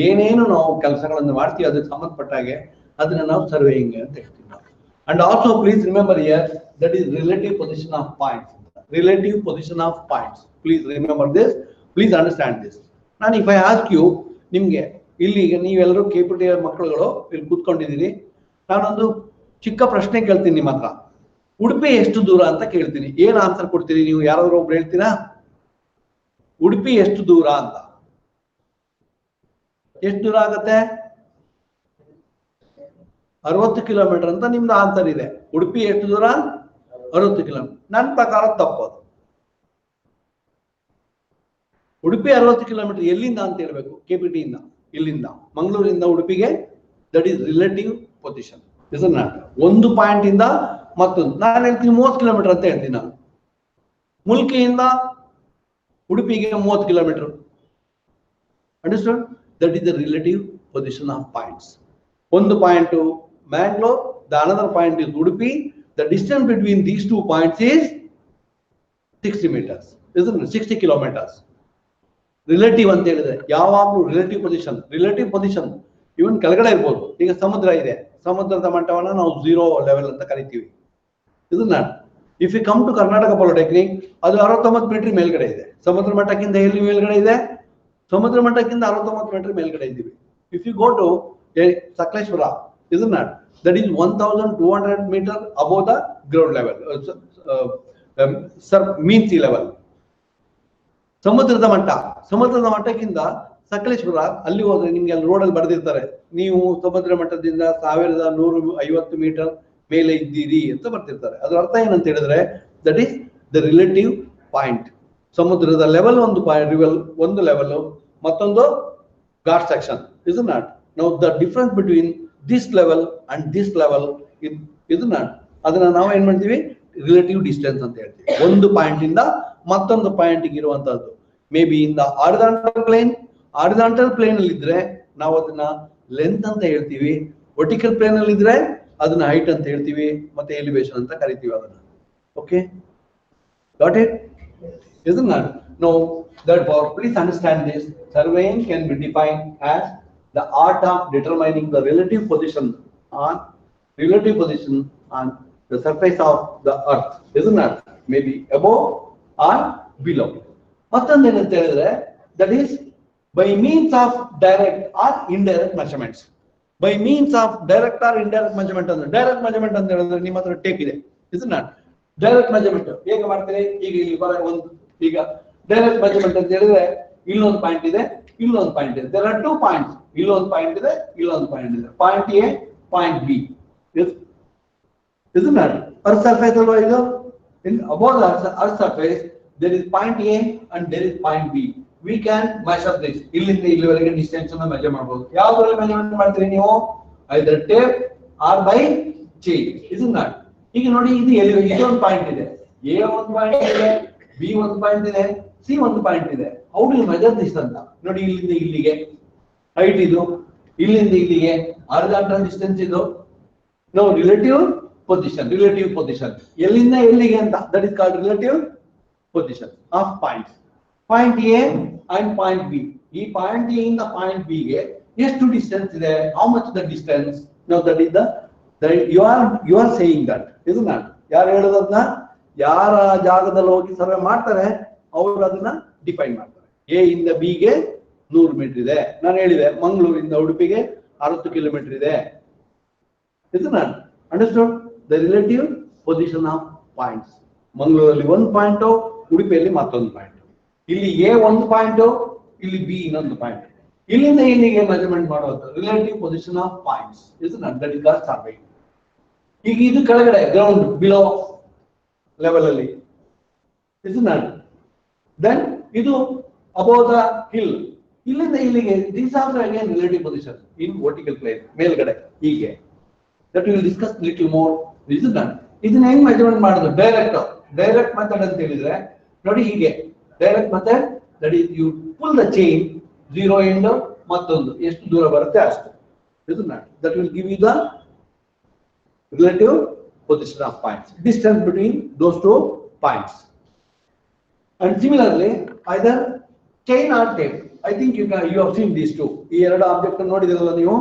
A: ಏನೇನು ನಾವು ಕೆಲಸಗಳನ್ನು ಮಾಡ್ತೀವಿ ಅದಕ್ಕೆ ಸಂಬಂಧಪಟ್ಟ ಹಾಗೆ ಅದನ್ನ ನಾವು ಸರ್ವೇಯಿಂಗ್ ಅಂತ ಹೇಳ್ತೀವಿ. And also please remember here that is relative position of points. Relative position of points, please remember this, please understand this. ನಾನು ಇಫ್ ಐ ಆಸ್ಕ್ ಯು, ನಿಮ್ಗೆ ಇಲ್ಲಿ ಈಗ ನೀವೆಲ್ಲರೂ KPTI ಮಕ್ಕಳುಗಳು ಇಲ್ಲಿ ಕೂತ್ಕೊಂಡಿದ್ದೀರಿ, ನಾನೊಂದು ಚಿಕ್ಕ ಪ್ರಶ್ನೆ ಕೇಳ್ತೀನಿ ನಿಮ್ಮ ಹತ್ರ. ಉಡುಪಿ ಎಷ್ಟು ದೂರ ಅಂತ ಕೇಳ್ತೀನಿ, ಏನ್ ಆನ್ಸರ್ ಕೊಡ್ತೀರಿ ನೀವು? ಯಾರಾದ್ರೂ ಒಬ್ರು ಹೇಳ್ತೀರಾ ಉಡುಪಿ ಎಷ್ಟು ದೂರ ಅಂತ? ಎಷ್ಟು ದೂರ ಆಗತ್ತೆ? 60 ಕಿಲೋಮೀಟರ್ ಅಂತ ನಿಮ್ದು ಆನ್ಸರ್ ಇದೆ. ಉಡುಪಿ ಎಷ್ಟು ದೂರ? 60 ಕಿಲೋಮೀಟರ್. ನನ್ನ ಪ್ರಕಾರ ತಪ್ಪದು. ಉಡುಪಿ 60 ಕಿಲೋಮೀಟರ್ ಎಲ್ಲಿಂದ ಅಂತ ಹೇಳ್ಬೇಕು? KPTI ಇಂದ, ಇಲ್ಲಿಂದ ಮಂಗಳೂರಿಂದ ಉಡುಪಿಗೆ. That is relative position. ಒಂದು ಪಾಯಿಂಟ್ ಇಂದ ಮತ್ತೊಂದು, ನಾನು ಹೇಳ್ತೀನಿ 30 ಕಿಲೋಮೀಟರ್ ಅಂತ ಹೇಳ್ತೀನಿ. ನಾನು ಮುಲ್ಕಿಯಿಂದ ಉಡುಪಿಗೆ 30 kilometer. Understand? That is the relative position of points. ಒಂದು point Mangalore, the another point is Udupi. The distance between these two points is 60 meters. 60 kilometers. Relative ಅಂತ ಹೇಳಿದ್ರೆ ಯಾವಾಗಲೂ ರಿಲೇಟಿವ್ ಪೊಸಿಷನ್ ಇವನ್ ಕೆಳಗಡೆ ಇರ್ಬೋದು. ಈಗ ಸಮುದ್ರ ಇದೆ, ಸಮುದ್ರದ ಮಟ್ಟವನ್ನ ನಾವು 0 ಲೆವೆಲ್ ಅಂತ ಕರಿತೀವಿ. ಇದನ್ನ if you come to Karnataka polytechnic, ಅದು 69 ಮೀಟರ್ ಮೇಲ್ಗಡೆ ಇದೆ. ಸಮುದ್ರ ಮಟ್ಟಕ್ಕಿಂತ ಎಲ್ಲಿ ಮೇಲ್ಗಡೆ ಇದೆ? ಸಮುದ್ರ ಮಟ್ಟಕ್ಕಿಂತ 69 ಮೀಟರ್ ಮೇಲ್ಗಡೆ ಇದ್ದೀವಿ. If you go to Sakaleshwar, ಇದನ್ನ that is 1200 meter above the ground level, sir mean sea level, ಸಮುದ್ರದ ಮಟ್ಟಕ್ಕಿಂತ ಸಕಲೇಶ್ವರ ಅಲ್ಲಿ ಹೋದ್ರೆ ನಿಮ್ಗೆ ಅಲ್ಲಿ ರೋಡಲ್ಲಿ ಬರ್ದಿರ್ತಾರೆ, ನೀವು ಸಮುದ್ರ ಮಟ್ಟದಿಂದ 1150 ಮೀಟರ್ ಮೇಲೆ ಇದ್ದೀರಿ ಅಂತ ಬರ್ತಿರ್ತಾರೆ. ಅದರ ಅರ್ಥ ಏನಂತ ಹೇಳಿದ್ರೆ that is the relative point. ಸಮುದ್ರದ ಲೆವೆಲ್ ಒಂದು ಲೆವೆಲ್, ಮತ್ತೊಂದು ghat section. Is not now the difference between this level and this level is not, ಅದನ್ನ ನಾವು ಏನ್ ಮಾಡ್ತೀವಿ ರಿಲೇಟಿವ್ ಡಿಸ್ಟೆನ್ಸ್ ಅಂತ ಹೇಳ್ತೀವಿ. ಒಂದು ಪಾಯಿಂಟ್ ಇಂದ ಮತ್ತೊಂದು ಪಾಯಿಂಟ್ ಇರುವಂತದ್ದು. Maybe in the horizontal plane ಅಲ್ಲಿ ಇದ್ರೆ ನಾವು ಅದನ್ನ ಲೆಂತ್ ಅಂತ ಹೇಳ್ತೀವಿ, ವರ್ಟಿಕಲ್ ಪ್ಲೇನ್ ಅಲ್ಲಿ ಇದ್ರೆ ಅದನ್ನ ಹೈಟ್ ಅಂತ ಹೇಳ್ತೀವಿ, ಮತ್ತೆ ಎಲಿವೇಶನ್ ಅಂತ ಕರಿತೀವಿ ಅದನ್ನ. Okay, got it? Isn't that? No, therefore, please understand this. Surveying can be defined as the art of determining the relative position on the surface of the earth. Isn't that? Maybe above or below. That is by means of direct or indirect measurements. By means of direct or indirect measurement. Direct measurement and ನಿಮ್ಮ ಹತ್ರ tape ಇದೆ. Isn't that? Direct measurement ಹೇಗೆ ಮಾಡ್ತಾರೆ? ಈಗ direct measurement ಅಂತ ಹೇಳಿದ್ರೆ ಇಲ್ಲೊಂದು point ಇದೆ, ಇಲ್ಲೊಂದು ಪಾಯಿಂಟ್ ಇದೆ. There are 2 points. ಇಲ್ಲೊಂದು ಪಾಯಿಂಟ್ ಇದೆ, ಇಲ್ಲೊಂದು ಪಾಯಿಂಟ್ ಇದೆ. Point A, point B. Isn't that? Earth surface ಅಲ್ವಾ ಇದು? Above the earth surface there is point A and there is point B. We can measure this. ಇಲ್ಲಿಂದ ಇಲ್ಲಿವರೆಗೆ distance ಅನ್ನು measure ಮಾಡಬಹುದು. ಯಾವ್ದ್ರಲ್ಲಿ ಮೆಜರ್ಮೆಂಟ್ ಮಾಡ್ತೀರಿ ನೀವು? either tape or by chain. Isn't that? ಈಗ ನೋಡಿ, ಇದೊಂದು ಪಾಯಿಂಟ್ ಇದೆ, ಎ ಒಂದು ಪಾಯಿಂಟ್ ಇದೆ, ಬಿ ಒಂದು ಪಾಯಿಂಟ್ ಇದೆ, ಸಿ ಒಂದು ಪಾಯಿಂಟ್ ಇದೆ. How do you measure this ಅಂತ ನೋಡಿ. ಇಲ್ಲಿಂದ ಇಲ್ಲಿಗೆ ಹೈಟ್ ಇದು, ಇಲ್ಲಿಂದ ಇಲ್ಲಿಗೆ ಹಾರಿಜಾಂಟಲ್ ಡಿಸ್ಟೆನ್ಸ್ ಇದು. No relative position. ಎಲ್ಲಿಂದ ಎಲ್ಲಿಗೆ ಅಂತ that is called relative position of points. Point A and point B. ಈ ಪಾಯಿಂಟ್ ಎ ಇಂದ ಪಾಯಿಂಟ್ ಬಿ ಗೆ ಎಷ್ಟು ಡಿಸ್ಟೆನ್ಸ್ ಇದೆ? How much the distance? No that is you are saying that. ಇದು ನಾನು ಯಾರು ಹೇಳೋದನ್ನ, ಯಾರ ಜಾಗದಲ್ಲಿ ಹೋಗಿ ಸರ್ವೆ ಮಾಡ್ತಾರೆ ಅವರು ಅದನ್ನ ಡಿಫೈನ್ ಮಾಡ್ತಾರೆ. ಎ ಇಂದ ಬಿ ಗೆ 100 ಮೀಟರ್ ಇದೆ. ನಾನು ಹೇಳಿದೆ ಮಂಗಳೂರಿಂದ ಉಡುಪಿಗೆ 60 ಕಿಲೋಮೀಟರ್ ಇದೆ. ಇದು ನಾನು understood the relative position of points. ಮಂಗಳೂರಲ್ಲಿ ಒಂದು ಪಾಯಿಂಟ್, ಉಡುಪಿಯಲ್ಲಿ ಮತ್ತೊಂದು ಪಾಯಿಂಟ್. ಇಲ್ಲಿ ಎ ಒಂದು ಪಾಯಿಂಟ್, ಇಲ್ಲಿ ಬಿ ಇನ್ನೊಂದು ಪಾಯಿಂಟ್. ಇಲ್ಲಿಂದ ಇಲ್ಲಿಗೆ ಮೆಜರ್ಮೆಂಟ್ ಮಾಡೋದು ರಿಲೇಟಿವ್ ಪೊಸಿಷನ್ ಆಫ್ ಪಾಯಿಂಟ್ಸ್. ಇದು ದಟ್ ಇಸ್ ಕಾಲ್ಡ್ ಸರ್ವೆ. ಈಗ ಇದು ಕೆಳಗಡೆ ಗ್ರೌಂಡ್ ಬಿಲೋ ಲೆವೆಲ್ ಅಲ್ಲಿ. ಇದು ನಾಟ್ ದೆನ್ ಇದು ಅಬೌವ್ ದ ಹಿಲ್. ಇಲ್ಲಿಂದ ಇಲ್ಲಿಗೆ this also again relative position in vertical plane ಮೇಲ್ಗಡೆ. ಹೀಗೆ that will discuss little more. ಇದು ನಾಟ್ ಇದನ್ನ ಹೆಂಗ್ ಮೆಜರ್ಮೆಂಟ್ ಮಾಡೋದು? ಡೈರೆಕ್ಟ್ ಮೆಥಡ್ ಅಂತ ಹೇಳಿದ್ರೆ ನೋಡಿ, ಹೀಗೆ direct method that is you pull the chain 0 end ಮತ್ತೊಂದು ಎಷ್ಟು ದೂರ ಬರುತ್ತೆ ಅಷ್ಟು. ಇದು not that will give you the relative position of points, distance between those 2 points. And similarly, either chain or tape. I think you have seen these two. ಈ ಎರಡು object ನೋಡಿದಿರಲ್ಲ ನೀವು,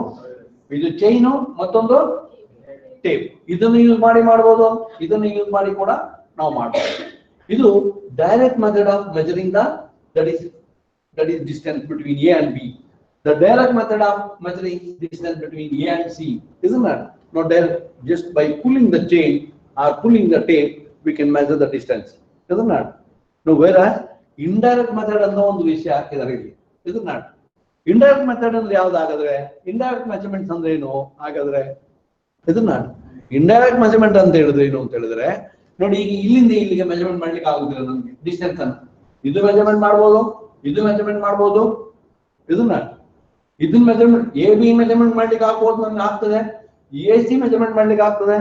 A: ಇದು ಚೈನ್ ಮತ್ತೊಂದು ಟೇಪ್. ಇದನ್ನು ಯೂಸ್ ಮಾಡಬಹುದು, ಇದನ್ನು use ಮಾಡಿ ಕೂಡ ನಾವು ಮಾಡಬಹುದು. ಇದು direct method of measuring that is distance between A and B. The direct method of measuring distance between A and C, isn't that? Not direct, just by pulling the chain or pulling the tape we can measure the distance, isn't that? No, whereas indirect method ಅನ್ನೋ ಒಂದು ವಿಷಯ ಹಾಕಿದ್ದಾರೆ ಇಲ್ಲಿ. isn't that? Indirect method ಅಂದ್ರೆ ಯಾವ್ದು ಹಾಗಾದ್ರೆ? indirect measurements ಅಂದ್ರೆ ಏನು ಹಾಗಾದ್ರೆ? isn't that? indirect measurement ಅಂತ ಹೇಳಿದ್ರೆ ಏನು ಅಂತ ಹೇಳಿದ್ರೆ ನೋಡಿ, ಈಗ ಇಲ್ಲಿಂದ ಇಲ್ಲಿಗೆ ಮೆಜರ್ಮೆಂಟ್ ಮಾಡ್ಲಿಕ್ಕೆ ಆಗುದಿಲ್ಲ ನಮ್ಗೆ ಡಿಸ್ಟೆನ್ಸ್ ಅನ್ನು. ಇದು ಮೆಜರ್ಮೆಂಟ್ ಮಾಡಬಹುದು, ಇದು ಮೆಜರ್ಮೆಂಟ್ ಮಾಡಬಹುದು. ಇದನ್ನ ಇದನ್ನ ಮೆಜರ್ಮೆಂಟ್ ಎ ಬಿ ಮೆಜರ್ಮೆಂಟ್ ಮಾಡ್ಲಿಕ್ಕೆ ಆಗ್ಬೋದು, ನಮ್ಗೆ ಆಗ್ತದೆ. ಎ ಸಿ ಮೆಜರ್ಮೆಂಟ್ ಮಾಡ್ಲಿಕ್ಕೆ ಆಗ್ತದೆ.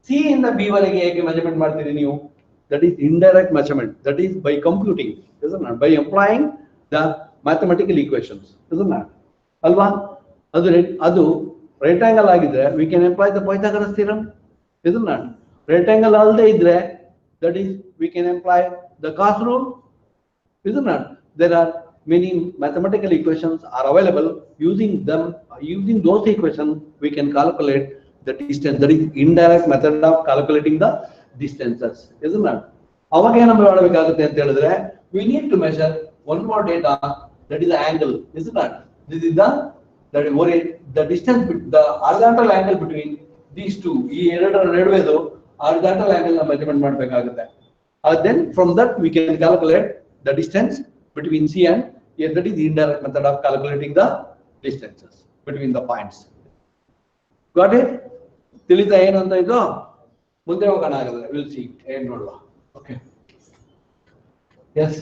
A: ಸಿ ಇಂದ ಬಿ ವರೆಗೆ ಹೇಗೆ ಮೆಜರ್ಮೆಂಟ್ ಮಾಡ್ತೀರಿ ನೀವು? That is indirect measurement. That is by computing, by employing the mathematical equations, ಅಲ್ವಾ? ಅದು ರೈಟ್ ಆಂಗಲ್ ಆಗಿದ್ರೆ we can employ the Pythagoras theorem. Right angle ಅಲ್ಲದೆ ಇದ್ರೆ that is we can employ the cos rule. Isn't it? There are many mathematical equations are available. Using those equations we can calculate the distance. That is indirect method of calculating the distances, isn't it? ಅವಾಗ ಏನು ಮಾಡಬೇಕಾಗುತ್ತೆ ಅಂತ ಹೇಳಿದ್ರೆ we need to measure one more data, that is the angle, isn't it? This is the distance, the horizontal angle between these two. ಈ ಎರಡರ ನಡುವೆದು horizontal angle ನ measurement ಮಾಡಬೇಕಾಗುತ್ತೆ. then from that we can calculate the distance between C and A. That is the indirect method of calculating the distances between the points. Got it? ತಿಳಿತಾ ಏನು ಅಂತ ಇದು ಮುಂದೆ ಹೋಗೋಣ ಆಗಲ್ಲ. ವಿಲ್ ಸಿ ಏನು ನೋಡುವ. Okay yes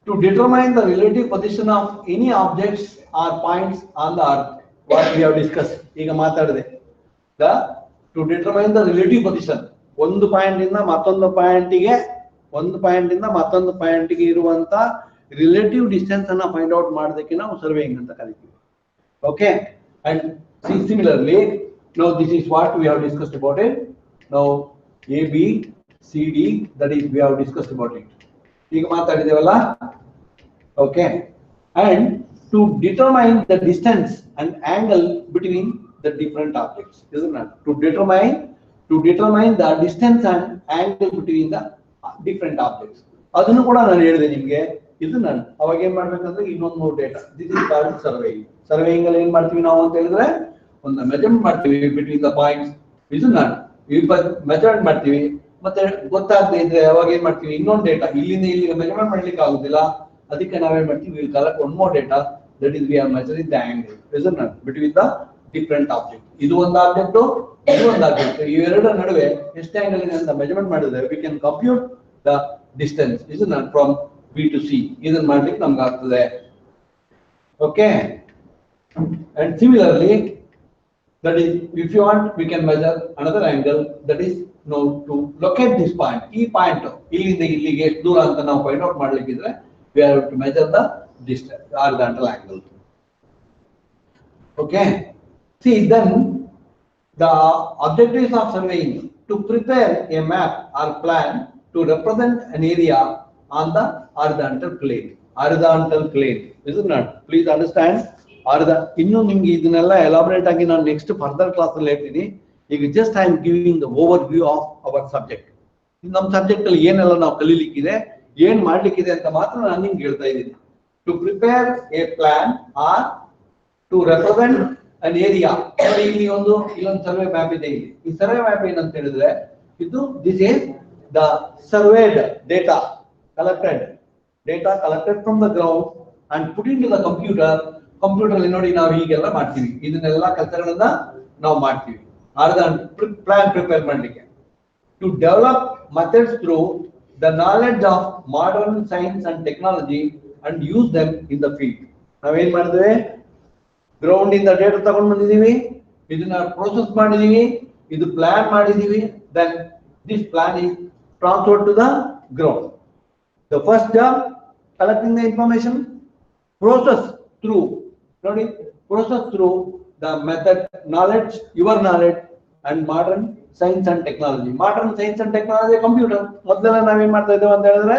A: to determine the relative position of any objects or points on the earth, what we have discussed. ಈಗ ಮಾತಾಡಿದೆ to determine the relative position, ಒಂದು ಪಾಯಿಂಟ್ ಇಂದ ಮತ್ತೊಂದು ಪಾಯಿಂಟಿಗೆ ಇರುವಂತ ರಿಲೇಟಿವ್ ಡಿಸ್ಟೆನ್ಸ್ ಅನ್ನ ಫೈಂಡ್ ಔಟ್ ಮಾಡೋದಕ್ಕೆ ನಾವು ಸರ್ವೇಯಿಂಗ್ ಅಂತ ಕರಿತೀವಿ. Okay, and similarly now this is what we have discussed about it. Now AB CD, that is we have discussed about it. ಈಗ ಮಾತಾಡಿದೇವಲ್ಲ. Okay, and to determine the distance and angle between the different objects, isn't it? To determine the distance and angle between the different objects. ಅದನ್ನು ಕೂಡ ನಾನು ಹೇಳಿದೆ ನಿಮಗೆ. ಇದು ನಾನು ಅವಾಗ ಏನ್ ಮಾಡ್ಬೇಕಂದ್ರೆ ಇನ್ನೊಂದು ಮೂರು data. This is called surveying. Surveying ಅಲ್ಲಿ ಏನ್ ಮಾಡ್ತೀವಿ ನಾವು ಅಂತ ಹೇಳಿದ್ರೆ ಒಂದು ಮೆಜರ್ಮೆಂಟ್ ಮಾಡ್ತೀವಿ ಬಿಟ್ವೀನ್ ದ ಪಾಯಿಂಟ್ಸ್. ಇದು ನಾನು ಮೆಜರ್ಮೆಂಟ್ ಮಾಡ್ತೀವಿ. ಮತ್ತೆ ಗೊತ್ತಾಗದೆ ಇದ್ರೆ ಅವಾಗ ಏನ್ ಮಾಡ್ತೀವಿ, ಇನ್ನೊಂದು ಡೇಟಾ ಇಲ್ಲಿಂದ ಇಲ್ಲಿಗೆ ಮೆಜರ್ಮೆಂಟ್ ಮಾಡ್ಲಿಕ್ಕೆ ಆಗುದಿಲ್ಲ. ಅದಕ್ಕೆ ನಾವೇನ್ ಮಾಡ್ತೀವಿ, will collect one more data, that is we are measuring the angle, isn't it, between the different object. ಇದು ಒಂದು ಆಬ್ಜೆಕ್ಟ್, ಇದು ಒಂದು ಆಬ್ಜೆಕ್ಟ್, ಇವೆರಡರ ನಡುವೆ ಎಷ್ಟು ಆಂಗಲ್ ಇದೆ ಅಂತ ಮೆಜರ್ಮೆಂಟ್ ಮಾಡಿದ್ರೆ we can compute the distance, isn't it, from B to C. ಇದನ್ನ ಮಾಡ್ಲಿಕ್ಕೆ ನಮ್ಗೆ ಆಗ್ತದೆ. Okay, and similarly that is if you want we can measure another angle, that is now to locate this point. ಈ point ಇಲ್ಲಿಂದ ಇಲ್ಲಿಗೆ ಎಷ್ಟು ದೂರ ಅಂತ ನಾವು ಫೈಂಡ್ ಔಟ್ ಮಾಡ್ಲಿಕ್ಕಿದ್ರೆ we have to measure the distance, horizontal angle. Okay, see then the objectives of surveying to prepare a map or plan to represent an area on the horizontal plane, isn't it? Please understand. ಇನ್ನು ನಿಮ್ಗೆ ಇದನ್ನೆಲ್ಲ elaborate ಆಗಿ ನಾನು next further class ಅಲ್ಲಿ ಹೇಳ್ತೀನಿ. ಈಗ just I am giving the over view of our subject. ನಮ್ಮ subject ಅಲ್ಲಿ ಏನೆಲ್ಲ ನಾವು ಕಲೀಲಿಕ್ಕಿದೆ, ಏನ್ ಮಾಡ್ಲಿಕ್ಕಿದೆ ಅಂತ ಮಾತ್ರ ನಾನು ನಿಮ್ಗೆ ಹೇಳ್ತಾ ಇದ್ದೀನಿ. To prepare a plan or to represent an area. ಇಲ್ಲಿ ಇಲ್ಲೊಂದು ಸರ್ವೆ ಮ್ಯಾಪ್ ಇದೆ. ಇಲ್ಲಿ ಈ ಸರ್ವೆ ಮ್ಯಾಪ್ ಏನಂತ ಹೇಳಿದ್ರೆ ಇದು this is the surveyed data collected from the ground and put into the computer ಅಲ್ಲಿ ನೋಡಿ ನಾವು ಹೀಗೆಲ್ಲ ಮಾಡ್ತೀವಿ. ಇದನ್ನೆಲ್ಲ ಕೆಲಸಗಳನ್ನ ನಾವು ಮಾಡ್ತೀವಿ ಪ್ಲಾನ್ ಪ್ರಿಪೇರ್ ಮಾಡ್ಲಿಕ್ಕೆ. To develop methods through the knowledge of modern science and technology and use them in the field. ನಾವೇನ್ ಮಾಡಿದ್ವಿ, ಗ್ರೌಂಡ್ ಇಂದ ಡೇಟಾ ತಗೊಂಡು ಬಂದಿದೀವಿ, ಇದನ್ನ ಪ್ರೋಸೆಸ್ ಮಾಡಿದೀವಿ, ಇದು ಪ್ಲಾನ್ ಮಾಡಿದೀವಿ. Then this plan is transferred to the ground. The first job collecting the information, process through the method, knowledge, your knowledge and modern science and technology. Modern science and technology, computer. ಮೊದಲೆಲ್ಲ ನಾವೇನ್ ಮಾಡ್ತಾ ಇದ್ದೇವೆ ಅಂತ ಹೇಳಿದ್ರೆ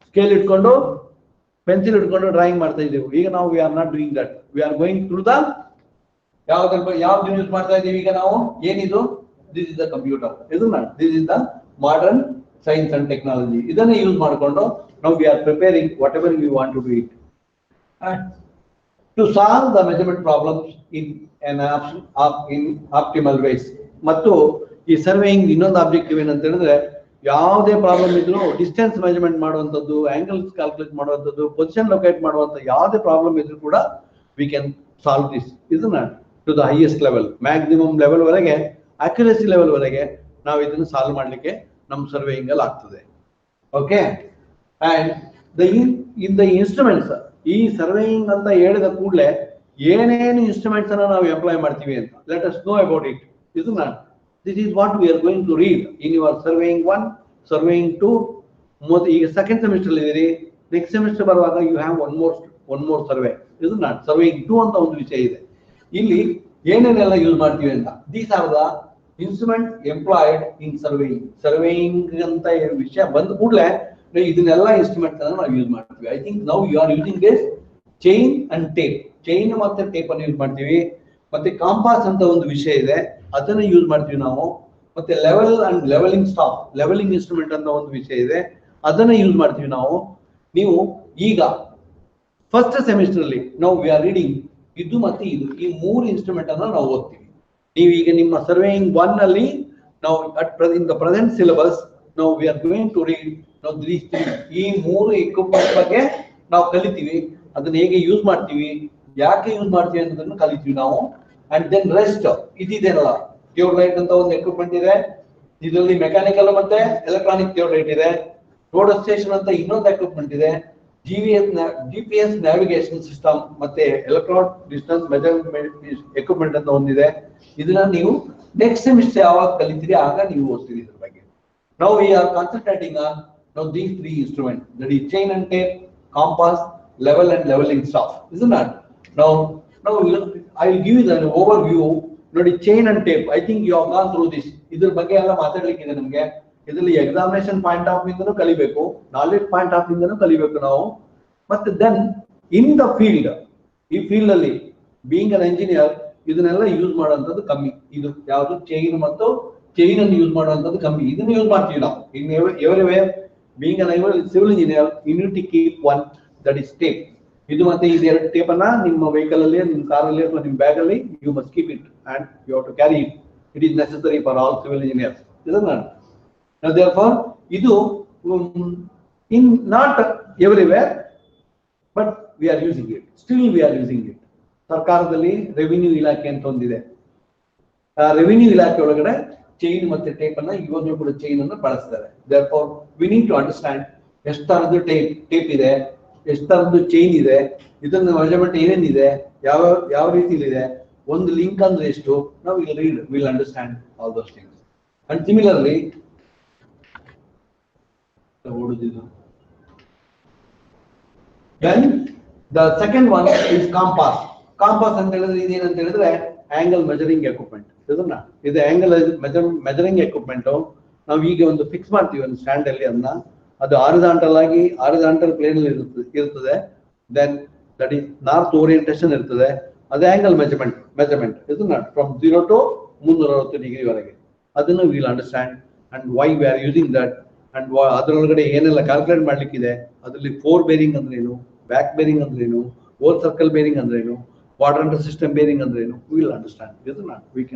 A: scale ಇಟ್ಕೊಂಡು pencil ಇಟ್ಕೊಂಡು drawing ಮಾಡ್ತಾ ಇದ್ದೇವೆ. ಈಗ ನಾವು we are not doing that. We are going through the ಯಾವ್ದು ಯೂಸ್ ಮಾಡ್ತಾ ಇದ್ದೀವಿ ಈಗ ನಾವು, ಏನಿದು, this is the computer, this is the modern science and technology. ಇದನ್ನ ಯೂಸ್ ಮಾಡಿಕೊಂಡು ನಾವು we are preparing whatever we want to do it. To solve the measurement problems in optimal ways. ಮತ್ತು ಈ ಸರ್ವೇಯಿಂಗ್ ಇನ್ನೊಂದು objective ಏನಂತ ಹೇಳಿದ್ರೆ, ಯಾವುದೇ problem ಇದ್ರು ಡಿಸ್ಟೆನ್ಸ್ ಮೆಜರ್ಮೆಂಟ್ ಮಾಡುವಂಥದ್ದು, ಆಂಗಲ್ಸ್ ಕ್ಯಾಲ್ಕುಲೇಟ್ ಮಾಡುವಂಥದ್ದು, ಪೊಸಿಷನ್ ಲೊಕೇಟ್ ಮಾಡುವಂಥ ಯಾವುದೇ ಪ್ರಾಬ್ಲಮ್ ಇದ್ರು ಕೂಡ ವಿ ಕ್ಯಾನ್ ಸಾಲ್ವ್ ದಿಸ್. ಇದನ್ನ to the highest level, maximum level ವರೆಗೆ, ಅಕ್ಯುರೇಸಿ ಲೆವೆಲ್ ವರೆಗೆ ನಾವು ಇದನ್ನು ಸಾಲ್ವ್ ಮಾಡಲಿಕ್ಕೆ ನಮ್ಮ ಸರ್ವೇಯಿಂಗ್ ಅಲ್ಲಿ ಆಗ್ತದೆ. Okay, and in the instruments, ಈ ಸರ್ವೇಯಿಂಗ್ ಅಂತ ಹೇಳಿದ ಕೂಡಲೇ ಏನೇನು ಇನ್ಸ್ಟ್ರೂಮೆಂಟ್ಸ್ ಅನ್ನ ನಾವು ಅಪ್ಲೈ ಮಾಡ್ತೀವಿ ಅಂತ let us know about it. ಇದು ನಾನು this is what we are going to read in your surveying 1, surveying 2. ಈಗ ಸೆಕೆಂಡ್ ಸೆಮಿಸ್ಟರ್ ಇದ್ದೀರಿ, ನೆಕ್ಸ್ಟ್ ಸೆಮಿಸ್ಟರ್ ಬರುವಾಗ you have one more survey. ಇದು ನಾನು ಸರ್ವೇಯಿಂಗ್ 2 ಅಂತ ಒಂದು ವಿಷಯ ಇದೆ. ಇಲ್ಲಿ ಏನೇನೆಲ್ಲ ಯೂಸ್ ಮಾಡ್ತೀವಿ ಅಂತ, these are the instrument employed in surveying. Surveying ಅಂತ ವಿಷಯ ಬಂದ ಕೂಡಲೇ ಇದನ್ನೆಲ್ಲ ಇನ್ಸ್ಟ್ರೂಮೆಂಟ್ ನಾವು ಯೂಸ್ ಮಾಡ್ತೀವಿ. I think now you are using this chain and tape. Chain ಮತ್ತೆ ಟೇಪ್ ಅನ್ನು ಯೂಸ್ ಮಾಡ್ತೀವಿ. ಮತ್ತೆ ಕಾಂಪಾಸ್ ಅಂತ ಒಂದು ವಿಷಯ ಇದೆ, ಅದನ್ನ ಯೂಸ್ ಮಾಡ್ತೀವಿ ನಾವು. ಮತ್ತೆ level and levelling stop, levelling instrument ಅಂತ ಒಂದು ವಿಷಯ ಇದೆ, ಅದನ್ನ ಯೂಸ್ ಮಾಡ್ತೀವಿ ನಾವು. ನೀವು ಈಗ ಫಸ್ಟ್ ಸೆಮಿಸ್ಟರ್ ಅಲ್ಲಿ ನಾವು ವಿ ಆರ್ ರೀಡಿಂಗ್ ಇದು ಮತ್ತೆ ಇದು, ಈ 3 ಇನ್ಸ್ಟ್ರೂಮೆಂಟ್ ಅನ್ನ ನಾವು ಓದ್ತೀವಿ. ನೀವೀಗ ನಿಮ್ಮ ಸರ್ವೇಯಿಂಗ್ 1 ಅಲ್ಲಿ Now in the present syllabus, now we are going to read now these three. ಈ ಮೂರು equipment ಬಗ್ಗೆ ನಾವು ಕಲಿತೀವಿ, ಅದನ್ನ ಹೇಗೆ ಯೂಸ್ ಮಾಡ್ತೀವಿ, ಯಾಕೆ ಯೂಸ್ ಮಾಡ್ತೀವಿ ಅನ್ನೋದನ್ನ ಕಲಿತೀವಿ ನಾವು. ಅಂಡ್ ದೆನ್ ರೆಸ್ಟ್ ಇದಿದೆಯಲ್ಲ, ಥಿಯೋಲೈಟ್ ಅಂತ ಒಂದು ಎಕ್ವಿಪ್ಮೆಂಟ್ ಇದೆ, ಇದರಲ್ಲಿ ಮೆಕ್ಯಾನಿಕಲ್ ಮತ್ತೆ ಎಲೆಕ್ಟ್ರಾನಿಕ್ ಥಿಯೋಲೈಟ್ ಇದೆ. ರೋಡ್ ಸ್ಟೇಷನ್ ಅಂತ ಇನ್ನೊಂದು ಎಕ್ವಿಪ್ಮೆಂಟ್ ಇದೆ. GPS ನ್ಯಾವಿಗೇಷನ್ ಸಿಸ್ಟಮ್ ಮತ್ತೆ ಎಲೆಕ್ಟ್ರಾನಿಕ್ ಡಿಸ್ಟೆನ್ಸ್ ಮೆಜರ್ಮೆಂಟ್ ಎಕ್ವಿಪ್ಮೆಂಟ್ ಅಂತ ಒಂದಿದೆ. ಇದನ್ನ ನೀವು ನೆಕ್ಸ್ಟ್ ಸೆಮಿಸ್ಟರ್ ಯಾವಾಗ ಕಲಿತೀರಿ ಆಗ ನೀವು ಓದ್ತೀರಿ ಇದ್ರ ಬಗ್ಗೆ. Now we are concentrating on now these three instruments, that is chain and tape, compass, level and leveling staff, isn't it? Now I will give you an overview. ನೋಡಿ, chain and tape, I think you have gone through this. ಇದ್ರ ಬಗ್ಗೆ ಎಲ್ಲ ಮಾತಾಡ್ಲಿಕ್ಕೆ ಇದೆ ನಮಗೆ. ಇದರಲ್ಲಿ examination point of ಇಂದನೂ ಕಲಿಬೇಕು, knowledge point of ಇಂದನೂ ಕಲಿಬೇಕು ನಾವು. ಮತ್ತೆ ದೆನ್ ಇನ್ ದ ಫೀಲ್ಡ್, ಈ ಫೀಲ್ಡ್ ಅಲ್ಲಿ ಬೀಯಿಂಗ್ ಅನ್ ಇಂಜಿನಿಯರ್ ಇದನ್ನೆಲ್ಲ ಯೂಸ್ ಮಾಡುವಂತದ್ದು ಕಮ್ಮಿ. ಇದು ಯಾವುದು ಚೈನ್ ಮತ್ತು ಚೈನ್ ಅನ್ನು ಯೂಸ್ ಮಾಡುವಂತದ್ದು ಕಮ್ಮಿ. ಇದನ್ನ ಯೂಸ್ ಮಾಡ್ತೀವಿ ನಾವು in everywhere. Being an civil engineer you need to keep one, that is tape. ಇದು ಮತ್ತೆ ಇದು ಎರಡು ಟೇಪ್ ಅನ್ನ ನಿಮ್ಮ ವೆಹಿಕಲ್ ಅಲ್ಲಿ, ನಿಮ್ಮ ಕಾರ್ ಅಲ್ಲಿ ಅಥವಾ ನಿಮ್ಮ ಬ್ಯಾಗ್ ಅಲ್ಲಿ you must keep it and you have to carry it. It is necessary for all civil engineers, ಇದನ್ನ. Therefore, idu in not everywhere, but we are using it. Still we are using it. ಸರ್ಕಾರದಲ್ಲಿ revenue ಇಲಾಖೆ ಅಂತ ಒಂದಿದೆ. Revenue ಇಲಾಖೆ ಒಳಗಡೆ chain ಮತ್ತೆ tape ಅನ್ನ ಇವಾಗಲೂ ಕೂಡ ಚೈನ್ ಅನ್ನು ಬಳಸ್ತಾರೆ. Therefore, we need to understand ಎಷ್ಟು ತರದ್ದು ಟೇಪ್ ಇದೆ, ಎಷ್ಟು ತರದ್ದು ಚೈನ್ ಇದೆ, ಇದನ್ನ ಮೆಜರ್ಮೆಂಟ್ ಏನೇನಿದೆ, ಯಾವ ರೀತಿಲಿದೆ, ಒಂದು ಲಿಂಕ್ ಅಂದ್ರೆ ಎಷ್ಟು. ನಾವು will understand all those things. And similarly then the second one is compass. Compass ಅಂತ ಹೇಳಿದ್ರೆ ಇದೇನಂತ ಹೇಳಿದ್ರೆ ಆಂಗಲ್ ಮೆಜರಿಂಗ್ ಎಕ್ವಿಪ್ಮೆಂಟ್. ಇದನ್ನ ಇದು ಆಂಗಲ್ ಮೆಜರಿಂಗ್ ಎಕ್ವಿಪ್ಮೆಂಟ್. ನಾವು ಈಗ ಒಂದು ಫಿಕ್ಸ್ ಮಾಡ್ತೀವಿ ಒಂದು ಸ್ಟ್ಯಾಂಡ್ ಅಲ್ಲಿ, ಅದನ್ನ ಅದು ಆರಿಜಾಂಟಲ್ ಪ್ಲೇನ್ ಅಲ್ಲಿ ಇರ್ತದೆ. Then that is north orientation ಇರ್ತದೆ. ಅದು ಆಂಗಲ್ ಮೆಜರ್ಮೆಂಟ್ ಇದನ್ನ ಫ್ರಮ್ 0 to 360 ಡಿಗ್ರಿ ವರೆಗೆ. ಅದನ್ನು will understand and why we are using that. And ಅದರೊಳಗಡೆ ಏನೆಲ್ಲ ಕ್ಯಾಲ್ಕುಲೇಟ್ ಮಾಡ್ಲಿಕ್ಕಿದೆ, ಅದರಲ್ಲಿ 4 ಬೇರಿಂಗ್ ಅಂದ್ರೇನು, ಬ್ಯಾಕ್ ಬೇರಿಂಗ್ ಅಂದ್ರೇನು, ಓಲ್ ಸರ್ಕಲ್ ಬೇರಿಂಗ್ ಅಂದ್ರೇನು, ಕ್ವಾಡ್ರಂಟಲ್ ಸಿಸ್ಟಮ್ ಬೇರಿಂಗ್ ಅಂದ್ರೇನು, ವಿಲ್ ಅಂಡರ್ಸ್ಟ್ಯಾಂಡ್. ಇದನ್ನ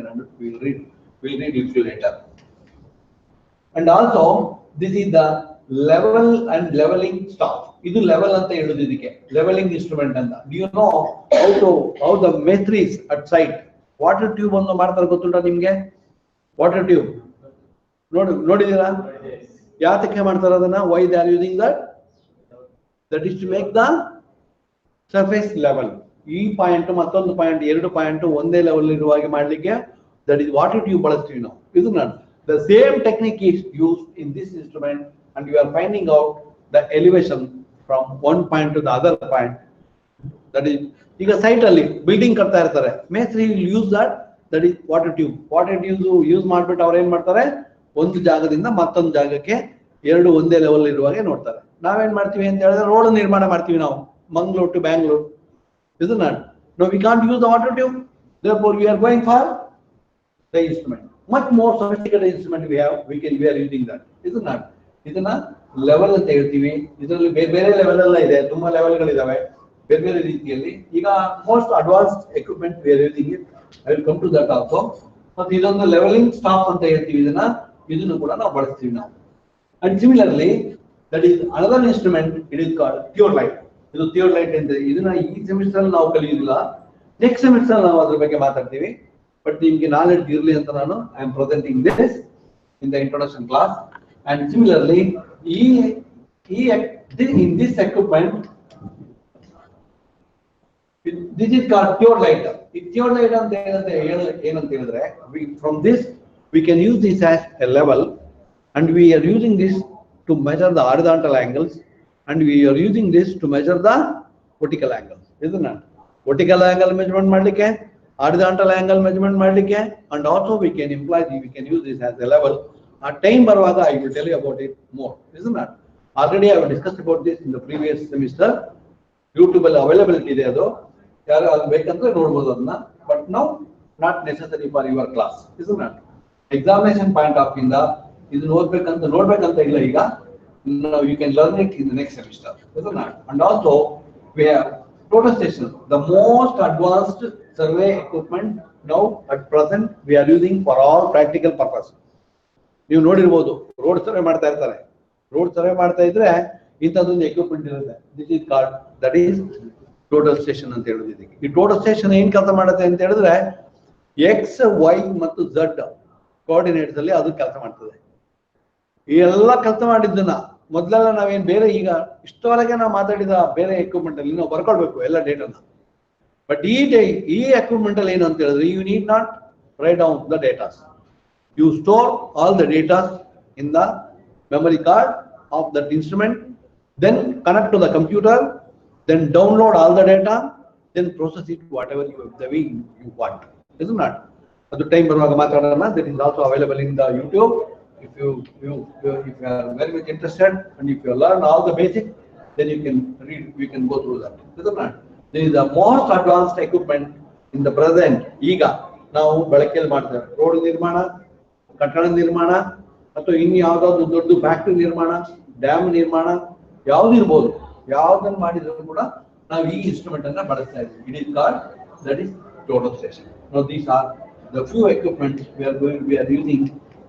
A: will read it later. And also this is the level and leveling staff. ಇದು level ಅಂತ ಹೇಳೋದು, ಇದಕ್ಕೆ ಲೆವೆಲಿಂಗ್ ಇನ್ಸ್ಟ್ರೂಮೆಂಟ್ ಅಂತ. Do you know how the ಮೇಸ್ತ್ರೀಸ್ at site ವಾಟರ್ ಟ್ಯೂಬ್ ಅನ್ನು ಮಾಡ್ತಾರೆ ಗೊತ್ತುಂಟಾ ನಿಮ್ಗೆ? ವಾಟರ್ ಟ್ಯೂಬ್ ನೋಡಿದೀರಾ? ಯಾತಕ್ಕೆ ಮಾಡ್ತಾರೆ ಅದನ್ನ? Why they are using that is to make the surface level. ಈ ಪಾಯಿಂಟ್ ಮತ್ತೊಂದು ಪಾಯಿಂಟ್, 2 ಪಾಯಿಂಟ್ ಒಂದೇ ಲೆವೆಲ್ ಇರುವ ಹಾಗೆ ಮಾಡ್ಲಿಕ್ಕೆ ದಟ್ ಇಸ್ ವಾಟರ್ ಟ್ಯೂಬ್ ಬಳಸ್ತೀವಿ ನಾವು. ಇದು the same technique is used in this instrument, and you are finding out the elevation from one point to the other point. That is, ಈಗ site ಅಲ್ಲಿ building ಕಟ್ತಾ ಇರ್ತಾರೆ, ಮೇಸ್ತ್ರಿ will use that is water tube. Water tube use ಮಾಡ್ಬಿಟ್ಟು ಅವ್ರು ಏನ್ ಮಾಡ್ತಾರೆ, ಒಂದು ಜಾಗದಿಂದ ಮತ್ತೊಂದು ಜಾಗಕ್ಕೆ 2 ಒಂದೇ ಲೆವೆಲ್ ಇರುವಾಗೆ ನೋಡ್ತಾರೆ. ನಾವೇನ್ ಮಾಡ್ತೀವಿ ಅಂತ ಹೇಳಿದ್ರೆ ರೋಡ್ ನಿರ್ಮಾಣ ಮಾಡ್ತೀವಿ ನಾವು, ಮಂಗಳೂರು ಟು ಬ್ಯಾಂಗ್ಳೂರ್. ಇದನ್ನ no, we can't use the water tube. Therefore, we are going for the instrument. Much more sophisticated instrument we are using that. ಇದನ್ನ ಲೆವೆಲ್ ಅಂತ ಹೇಳ್ತೀವಿ. ಇದರಲ್ಲಿ ಬೇರೆ ಲೆವೆಲ್ ಎಲ್ಲ ಇದೆ, ತುಂಬಾ ಲೆವೆಲ್ಗಳಿದಾವೆ ಬೇರೆ ರೀತಿಯಲ್ಲಿ. ಈಗ most advanced equipment we are using it. I will come to that also. ಮತ್ತೆ ಇದೊಂದು ಲೆವೆಲಿಂಗ್ ಸ್ಟಾಫ್ ಅಂತ ಹೇಳ್ತೀವಿ. ಇದನ್ನು ಕೂಡ ನಾವು ಬಳಸ್ತೀವಿ ನಾವು. And similarly, that is another instrument. It is called theodolite. ಇದು ಥಿಯೋಲೈಟ್ ಅಂತ. ಇದನ್ನ ಈ ಸೆಮಿಸ್ಟರ್ ನಾವು ಕಲಿಯುವುದಿಲ್ಲ, ನೆಕ್ಸ್ಟ್ ಸೆಮಿಸ್ಟರ್ ನಾವು ಅದ್ರ ಬಗ್ಗೆ ಮಾತಾಡ್ತೀವಿ. ಬಟ್ ನಿಮ್ಗೆ ನಾಲೆಡ್ಜ್ ಇರಲಿ ಅಂತ ನಾನು I am presenting this in the introduction class. And similarly in this equipment, this is called theodolite. ಈ theodolite ಅಂತ ಏನಂತ ಹೇಳಿದ್ರೆ, from this we can use this as a level, and we are using this to measure the horizontal angles, and we are using this to measure the vertical angles. Isn't it? Vertical angle measurement ಮಾಡ್ಲಿಕ್ಕೆ, horizontal angle measurement ಮಾಡ್ಲಿಕ್ಕೆ, and also we can use this as a level. At time ಬರುವಾಗ I will tell you about it more. Isn't it? Already I have discussed about this in the previous semester. YouTube ಅಲ್ಲಿ availability ಇದೆ, ಅದು ಯಾರು ಅದು ಬೇಕಂದ್ರೆ ನೋಡ್ಬೋದು ಅದನ್ನ. But now not necessary for your class. Isn't it? Examination point of ಇಂದ ಇದು ನೋಡ್ಬೇಕಂತ ಇಲ್ಲ ಈಗ. Now you can learn it in the next semester, isn't it? And also we have total station, the most advanced survey equipment now at present we are using for all practical purpose. ನೀವು ನೋಡಿರ್ಬೋದು, road survey ಮಾಡ್ತಾ ಇರ್ತಾರೆ. Road survey ಮಾಡ್ತಾ ಇದ್ರೆ ಇಂಥದ್ದೊಂದು equipment ಇರುತ್ತೆ. This is card, that is total station ಅಂತ ಹೇಳುದು. ಇದಕ್ಕೆ ಈ ಟೋಟಲ್ ಸ್ಟೇಷನ್ ಏನ್ ಕೆಲಸ ಮಾಡುತ್ತೆ ಅಂತ ಹೇಳಿದ್ರೆ ಎಕ್ಸ್, ವೈ ಮತ್ತು ಝಡ್ ಕೋಆರ್ಡಿನೇಟ್ಸ್ ಅಲ್ಲಿ ಅದು ಕೆಲಸ ಮಾಡ್ತದೆ. ಈ ಎಲ್ಲ ಕೆಲಸ ಮಾಡಿದ್ದನ್ನ ಮೊದಲೆಲ್ಲ ನಾವೇನ್ ಬೇರೆ ಈಗ ಇಷ್ಟವರೆಗೆ ನಾವು ಮಾತಾಡಿದ ಬೇರೆ ಎಕ್ವಿಪ್ಮೆಂಟ್ ಅಲ್ಲಿ ನಾವು ಬರ್ಕೊಳ್ಬೇಕು ಎಲ್ಲ ಡೇಟಾನ. ಬಟ್ ಈ ಎಕ್ವಿಪ್ಮೆಂಟ್ ಅಲ್ಲಿ ಏನು ಅಂತ ಹೇಳಿದ್ರೆ you need not write down the data. You store all the data in the memory card of that instrument, then connect to the computer, then download all the data, then process it whatever the way you want. Isn't that? At the time that is also available in the YouTube. If you are very much interested and if you learn all the basics, then you can read, we can go through that. Isn't that? There is the most advanced equipment in the present. Ega ನಾವು ಬಳಕೆಯಲ್ಲಿ ಮಾಡ್ತೇವೆ. Road ನಿರ್ಮಾಣ, ಕಟ್ಟಡ ನಿರ್ಮಾಣ, ಅಥವಾ ಇನ್ನು ಯಾವ್ದಾದ್ರು ದೊಡ್ಡ ಫ್ಯಾಕ್ಟರಿ ನಿರ್ಮಾಣ, ಡ್ಯಾಮ್ ನಿರ್ಮಾಣ, ಯಾವ್ದಿರ್ಬೋದು, ಯಾವ್ದನ್ನ ಮಾಡಿದ್ರು ಕೂಡ ನಾವು ಈ ಇನ್ಸ್ಟ್ರೂಮೆಂಟ್ ಅನ್ನ ಬಳಸ್ತಾ ಇದ್ದೀವಿ. It is called that is total station. Now these are the few equipments we are using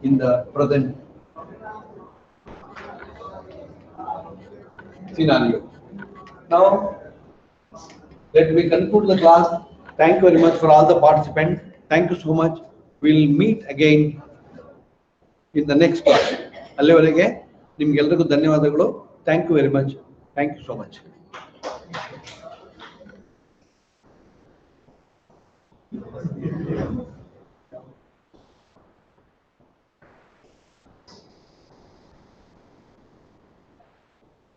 A: in the present scenario. Now let me conclude the class. Thank you very much for all the participants. Thank you so much. We'll meet again in the next class. ಅಲ್ಲಿವರೆಗೆ ನಿಮ್ಗೆಲ್ಲರಿಗೂ ಧನ್ಯವಾದಗಳು. Thank you very much. Thank you so much.